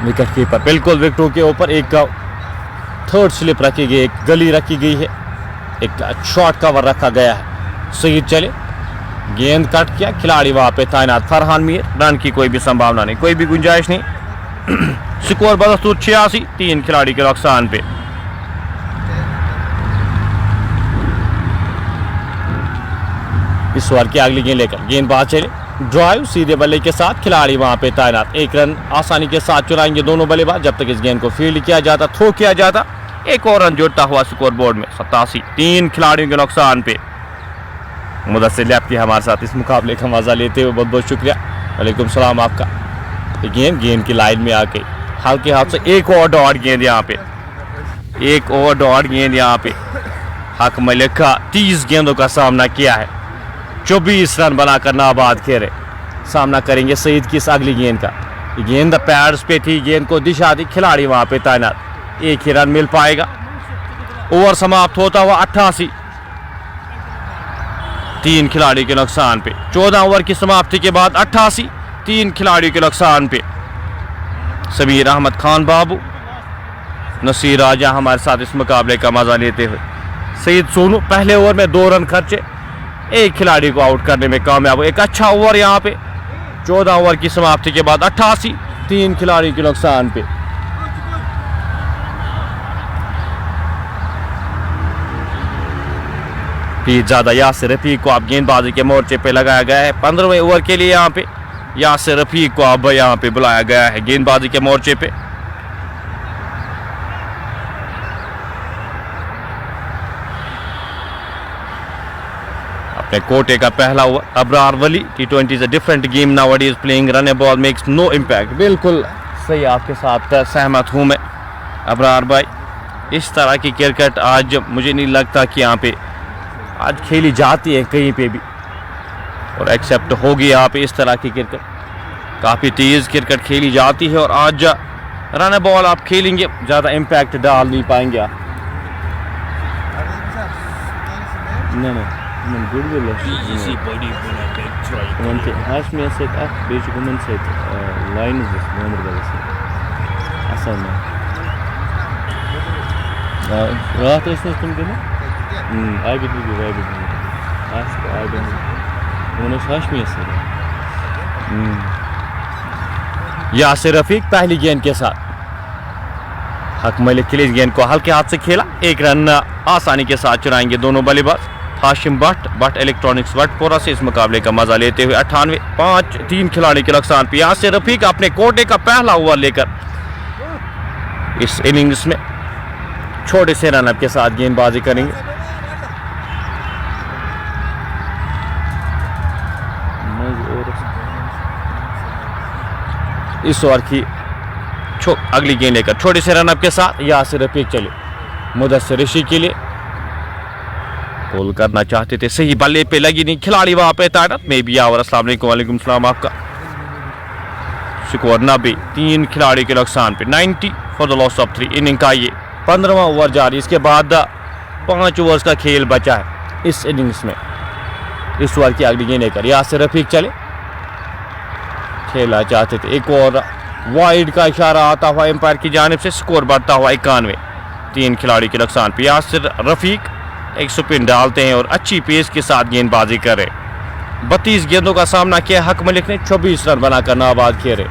Speaker 1: विकेट कीपर बिल्कुल विकेटों के ऊपर एक थर्ड स्लिप रखी गई, एक गली रखी गई है, एक शॉर्ट कवर रखा गया है। सईद चले, गेंद कट किया, खिलाड़ी वहां पे तैनात फरहान मीर। रन की कोई भी संभावना नहीं, कोई भी गुंजाइश नहीं। स्कोर बदस्तूर 86, 3 खिलाड़ी के नुकसान पे। इस ओवर की अगली गेंद लेकर गेंदबाज चले, ड्राइव सीधे बल्ले के साथ, खिलाड़ी वहां पे तैनात। 1 रन आसानी के साथ चुराएंगे दोनों बल्लेबाज जब तक इस गेंद को फील्ड किया जाता, थ्रो किया जाता। एक और रन जुड़ता हुआ स्कोर बोर्ड में। 87, 3 खिलाड़ियों के नुकसान पे। मुदस्सिर लैप्टी हमारे साथ इस मुकाबले का मजा लेते हुए बहुत बहुत शुक्रिया। वालेकुम सलाम आपका। गेंद की लाइन में आके हल्के हाथ से एक और डॉट गेंद यहाँ पे, एक और डॉट गेंद यहाँ पे। हक मलिक का 30 गेंदों का सामना किया है, 24 रन बनाकर नाबाद खेले। सामना करेंगे सईद की इस अगली गेंद का। गेंद पैड्स पे थी, गेंद को दिशा दी, खिलाड़ी वहां पे तैनात। एक ही रन मिल पाएगा। ओवर समाप्त होता हुआ 88, 3 खिलाड़ी के नुकसान पे। 14 ओवर की समाप्ति के बाद 88, 3 खिलाड़ी के नुकसान पे। समीर अहमद खान बाबू, नसीर राजा हमारे साथ इस मुकाबले का मजा लेते हुए। सईद सोनू पहले ओवर में 2 रन खर्चे, एक खिलाड़ी को आउट करने में कामयाब हुए। एक अच्छा ओवर यहाँ पे। 14 ओवर की समाप्ति के बाद 88, 3 खिलाड़ी के नुकसान पे। ज्यादा यासिर रफीक को आप गेंदबाजी के मोर्चे पे लगाया गया है। 15वें ओवर के लिए यहाँ पे यासिर रफीक को अब यहाँ पे बुलाया गया है गेंदबाजी के मोर्चे पे। अपने कोटे का पहला over. Abrar Wali, T20 is a different game nowadays, playing run a ball makes no impact. बिल्कुल सही, आपके साथ सहमत हूँ मैं अबरार भाई। इस तरह की क्रिकेट आज मुझे नहीं लगता कि यहाँ पे आज खेली जाती है कहीं पे भी, और एक्सेप्ट होगी यहाँ पे इस तरह की क्रिकेट। काफ़ी तेज़ क्रिकेट खेली जाती है और आज रन बॉल आप खेलेंगे, ज़्यादा इम्पैक्ट डाल नहीं पाएंगे आप। रात तुम यासिर रफीक पहली गेंद के साथ। हक मलिक के लिए गेंद को हल्के हाथ से खेला, 1 रन आसानी के साथ चुराएंगे दोनों बल्लेबाज। हाशिम भट्ट इलेक्ट्रॉनिक्स वटपोरा से इस मुकाबले का मजा लेते हुए। 98, 5, 3 खिलाड़ी के नुकसान पे। यासिर रफीक अपने कोटे का पहला ओवर लेकर इस इनिंग्स में छोटे से रनअप के साथ गेंदबाजी करेंगे। इस ओवर की अगली गेंद लेकर छोटे से रनअप के साथ यासिर रफीक चले मुदस्सिर ऋषि के लिए। गोल करना चाहते थे, सही बल्ले पे लगी नहीं, खिलाड़ी वहां पे तैनात। मैं भी आवर। अस्सलाम वालेकुम। वालेकुम सलाम आपका। स्कोर 90, 3 खिलाड़ी के नुकसान पे। 90 for the loss of 3। Inning का ये 15वां ओवर जारी। इसके बाद 5 ओवर्स का खेल बचा है इस इनिंग्स में। इस ओवर की अगली गेंद लेकर यासिर रफीक चले, खेलना चाहते थे। एक और वाइड का इशारा आता हुआ एम्पायर की जानिब से। स्कोर बढ़ता हुआ 91, 3 खिलाड़ी के नुकसान पे। यासिर रफीक एक स्पिन डालते हैं और अच्छी पेस के साथ गेंदबाजी करे। 32 गेंदों का सामना किया हक मलिक ने, 24 रन बनाकर नाबाद खेले।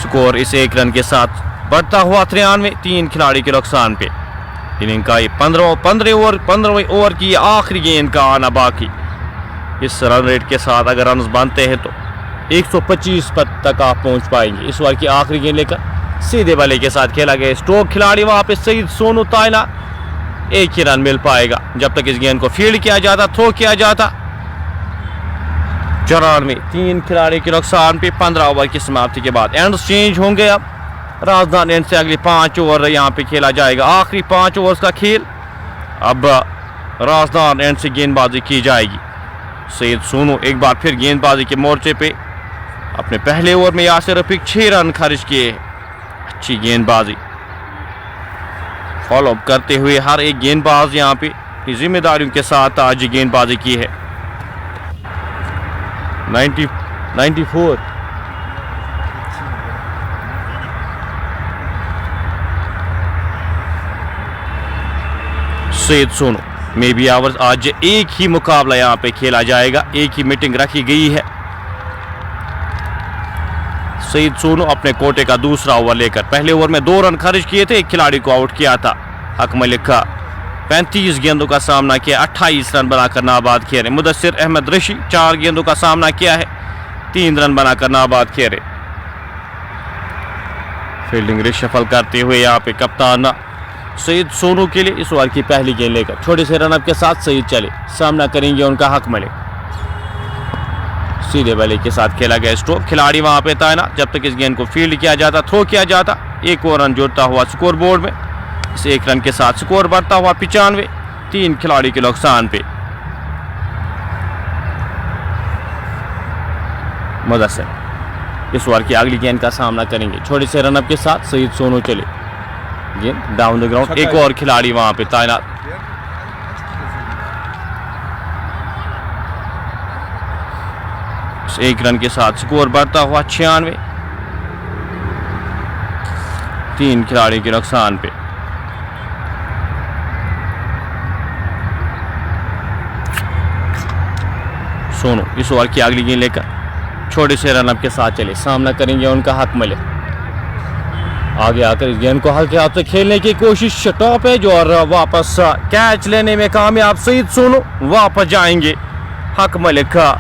Speaker 1: स्कोर इस 1 रन के साथ बढ़ता हुआ 93। 3 खिलाड़ी के नुकसान पे। इनिंग का 15वें ओवर की आखिरी गेंद का आना बाकी। इस रन रेट के साथ अगर रन बनते हैं तो 125 पर तक आप पहुंच पाएंगे। इस ओवर की आखिरी गेंद लेकर सीधे बल्ले के साथ खेला गया। स्ट्रोक खिलाड़ी वहां पे सईद सोनू तैनात। 1 ही रन मिल पाएगा जब तक इस गेंद को फील्ड किया जाता, थ्रो किया जाता। 94। 3 खिलाड़ी के नुकसान पे 15 ओवर की समाप्ति के बाद एंड चेंज होंगे। अब राजस्थान एंड से अगले 5 ओवर यहाँ पे खेला जाएगा। आखिरी 5 ओवर का खेल। अब राजस्थान एंड से गेंदबाजी की जाएगी। सईद सोनू एक बार फिर गेंदबाजी के मोर्चे पे। अपने पहले ओवर में यासिर रफीक 6 रन खर्च किए। अच्छी गेंदबाजी फॉलो अप करते हुए हर एक गेंदबाज यहाँ पे जिम्मेदारियों के साथ आज गेंदबाजी की है। 94। सईद सोनू में भी आवर्स आज एक ही मुकाबला यहां पे खेला जाएगा। एक ही मीटिंग रखी गई है। सईद सोनू अपने कोटे का दूसरा ओवर लेकर पहले ओवर में 2 रन खर्च किए थे। एक खिलाड़ी को आउट किया था। हक मलिक का 35 गेंदों का सामना किया, 28 रन बनाकर नाबाद खेले। मुदस्सिर अहमद ऋषि 4 गेंदों का सामना किया है, 3 रन बनाकर नाबाद खेले। फील्डिंग रिशफल करते हुए यहाँ पे कप्तान सईद सोनू के लिए इस ओवर की पहली गेंद लेकर छोटे से रनअप के साथ सईद चले। सामना करेंगे उनका हक मलिक। सीधे बल्ले के साथ खेला गया स्ट्रोक। खिलाड़ी वहां पे तैनात जब तक इस गेंद को फील्ड किया जाता, थ्रो किया जाता। 1 और रन जुड़ता हुआ स्कोर बोर्ड में। इस 1 रन के साथ स्कोर बढ़ता हुआ 95। 3 खिलाड़ी के नुकसान पे। मुदस्सिर इस ओवर की अगली गेंद का सामना करेंगे। छोटे से रनअप के साथ सईद सोनू चले। गेंद डाउन द ग्राउंड। एक और खिलाड़ी वहां पे तैनात। इस 1 रन के साथ स्कोर बढ़ता हुआ 96। 3 खिलाड़ी के नुकसान पे। सोनू इस ओवर की अगली गेंद लेकर छोटे से रनअप के साथ चले। सामना करेंगे उनका हक मलिक। आगे आकर इस गेंद को हल्के हाथ से खेलने की कोशिश। टॉप एज और वापस कैच लेने में कामयाब सईद सोनू। वापस जाएंगे हक मलिक का।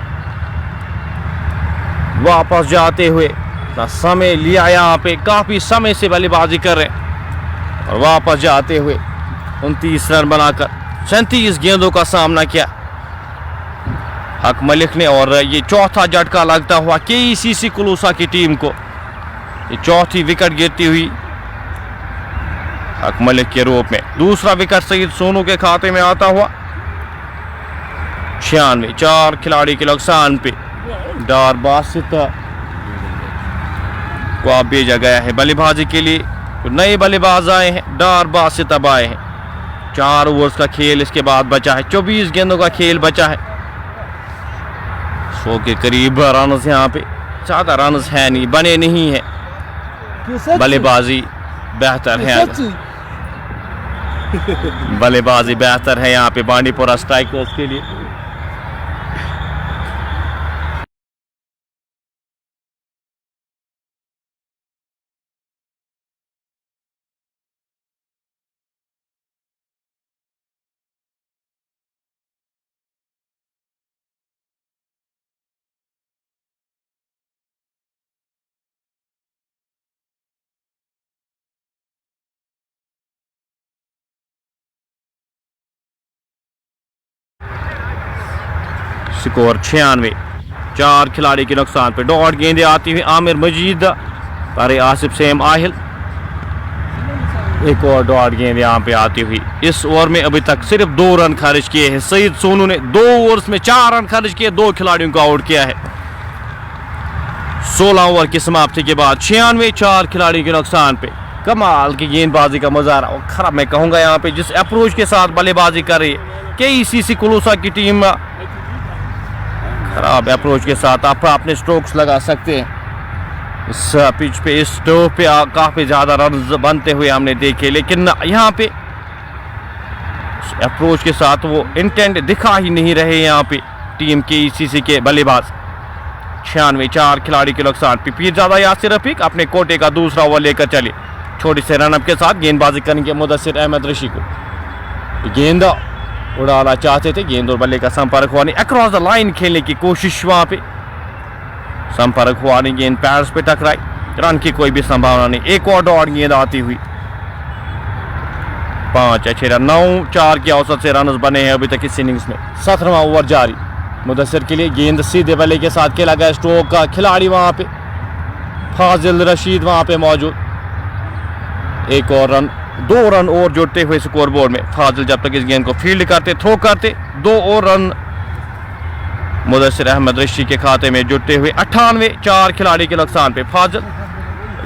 Speaker 1: वापस जाते हुए समय लिया यहाँ पे, काफी समय से बल्लेबाजी कर रहे हैं और वापस जाते हुए 29 रन बनाकर 37 गेंदों का सामना किया हक मलिक ने। और ये चौथा झटका लगता हुआ केईसीसी कुलूसा की टीम को। ये चौथी विकेट गिरती हुई हक मलिक के रूप में। दूसरा विकेट सईद सोनू के खाते में आता हुआ। 96, 4 खिलाड़ी के नुकसान पे डार बासित को आप भेजा गया है बल्लेबाजी के लिए। नए बल्लेबाज आए हैं, डार बासित अब आए हैं। 4 ओवर्स का खेल इसके बाद बचा है, 24 गेंदों का खेल बचा है। 100 के करीब रन यहाँ पे, ज़्यादा रन है नहीं, बने नहीं है। बल्लेबाजी बेहतर है, बल्लेबाजी बेहतर है यहाँ पे बांडीपुरा स्ट्राइकर्स के लिए। स्कोर 96, 4 खिलाड़ी के नुकसान पे। डॉट गेंदें आती हुई आमिर मजीद पर आसिफ सेम आहिल। एक और डॉट गेंद यहाँ पे आती हुई। इस ओवर में अभी तक सिर्फ 2 रन खर्च किए हैं सईद सोनू ने। 2 ओवर्स में 4 रन खर्च किए, 2 खिलाड़ियों को आउट किया है। 16 ओवर की समाप्ति के बाद 96, 4 खिलाड़ी के नुकसान पे। कमाल की गेंदबाजी का मुजाहरा, और खराब मैं कहूँगा यहाँ पे जिस अप्रोच के साथ बल्लेबाजी कर रही है KCC कुलूसा की टीम, खराब अप्रोच के साथ आप अपने स्ट्रोक्स लगा सकते हैं। इस पिच पे, इस स्टोव पे काफ़ी ज़्यादा रन बनते हुए हमने देखे, लेकिन यहाँ पे अप्रोच के साथ वो इंटेंट दिखा ही नहीं रहे यहाँ पे टीम KCC के बल्लेबाज। 96, 4 खिलाड़ी के नुकसान पे। पीरजादा यासिर रफीक अपने कोटे का दूसरा ओवर लेकर चले। छोटी से रनअप के साथ गेंदबाजी करेंगे मुदस्सिर अहमद ऋषि को। गेंद उड़ाना चाहते थे, गेंद और बल्ले का संपर्क हुआ नहीं। अक्रॉस द लाइन खेलने की कोशिश, वहां पे संपर्क हुआ नहीं, गेंद पैड्स पे टकराई, रन की कोई भी संभावना नहीं। एक और डॉट गेंद आती हुई। 5 अच्छे रन, 9, 4 की औसत से रन बने हैं अभी तक इस इनिंग्स में। 17वां ओवर जारी मुदस्सिर के लिए। गेंद सीधे बल्ले के साथ खेला गया, स्ट्रोक का खिलाड़ी वहां पे फाजिल रशीद वहां पे मौजूद। एक और रन, 2 रन और जुड़ते हुए स्कोर बोर्ड में। फाजिल जब तक इस गेंद को फील्ड करते, थ्रो करते, 2 और रन मुदस्सिर अहमद ऋषि के खाते में जुड़ते हुए। 98, 4 खिलाड़ी के नुकसान पे। फाजिल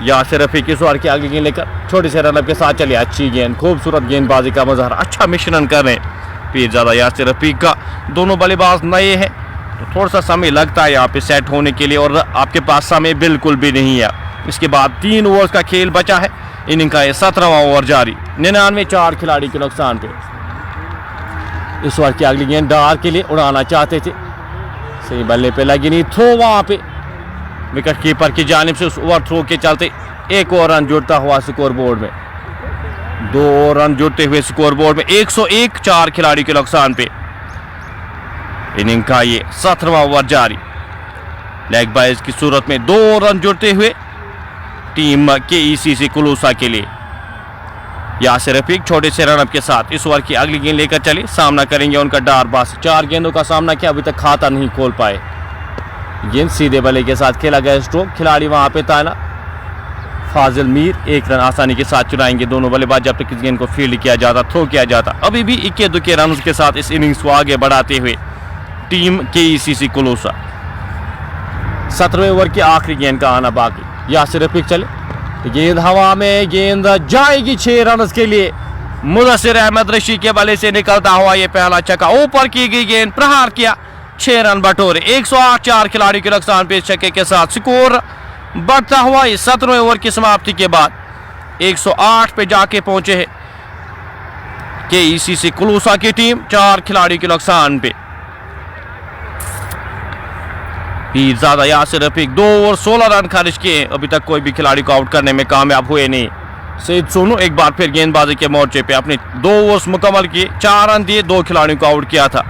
Speaker 1: यासिर रफीक इस ओवर की आगे गेंद लेकर छोटे से रनअप के साथ चले। अच्छी गेंद, खूबसूरत गेंदबाजी का मुजाहरा, अच्छा मिश्रण कर रहे हैं पीरजादा यासिर रफीक का। दोनों बल्लेबाज नए हैं तो थोड़ा सा समय लगता है यहाँ पे सेट होने के लिए, और आपके पास समय बिल्कुल भी नहीं है। इसके बाद 3 ओवर्स का खेल बचा है इनिंग का। 17वां ओवर जारी। 99, 4 खिलाड़ी के नुकसान पे। इस ओवर की अगली गेंद डार के लिए उड़ाना चाहते थे, सही बल्ले पे लगी नहीं। थ्रो वहां पे विकेट कीपर की जानिब से उस ओवर थ्रो के चलते एक और रन जुड़ता हुआ स्कोर बोर्ड में। 2 और रन जुड़ते हुए स्कोर बोर्ड में। 101, 4 खिलाड़ी के नुकसान पे। इनिंग का ये 17वां ओवर जारी। लेग बाइज की सूरत में 2 रन जुड़ते हुए टीम KCC कुलूसा के लिए। यासिर रफीक छोटे से रनअप के साथ इस ओवर की अगली गेंद लेकर चले। सामना करेंगे उनका डार बास। 4 गेंदों का सामना किया, अभी तक खाता नहीं खोल पाए। गेंद सीधे बल्ले के साथ खेला गया, स्ट्रोक खिलाड़ी वहां पे ताना फाजिल मीर 1 रन आसानी के साथ चुराएंगे दोनों बल्लेबाज जब तक इस गेंद को फील्ड किया जाता, थ्रो किया जाता। अभी भी इक्के दुक्के रन के साथ इस इनिंग्स को आगे बढ़ाते हुए टीम KCC कुलूसा। 17वें ओवर की आखिरी गेंद का आना बाकी। यासिर रफीक चले, गेंद हवा में, गेंद जाएगी 6 रन के लिए। मुदस्सिर अहमद ऋषि के बल्ले से निकलता हुआ ये पहला छक्का, ऊपर की गई गेंद, प्रहार किया, 6 रन बटोरे। 108, 4 खिलाड़ी के नुकसान पे छक्के के साथ स्कोर बढ़ता हुआ इस 17वें ओवर की समाप्ति के बाद 108 पे जाके पहुंचे है KCC कुलूसा की टीम। 4 खिलाड़ी के नुकसान पे। पीरजादा यासिर रफीक 2 ओवर 16 रन खर्च किए, अभी तक कोई भी खिलाड़ी को आउट करने में कामयाब हुए नहीं। सईद सोनू एक बार फिर गेंदबाजी के मोर्चे पे अपने 2 ओवर्स मुकम्मल किए, 4 रन दिए, 2 खिलाड़ियों को आउट किया था।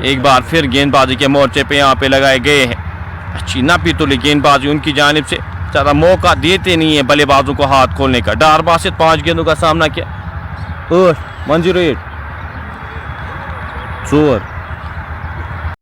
Speaker 1: एक बार फिर गेंदबाजी के मोर्चे पे यहाँ पे लगाए गए हैं। अच्छी नापी तुली गेंदबाजी उनकी जानिब से, ज़्यादा मौका देते नहीं है बल्लेबाजों को हाथ खोलने का। डार बासित 5 गेंदों का सामना किया। मंजूर 4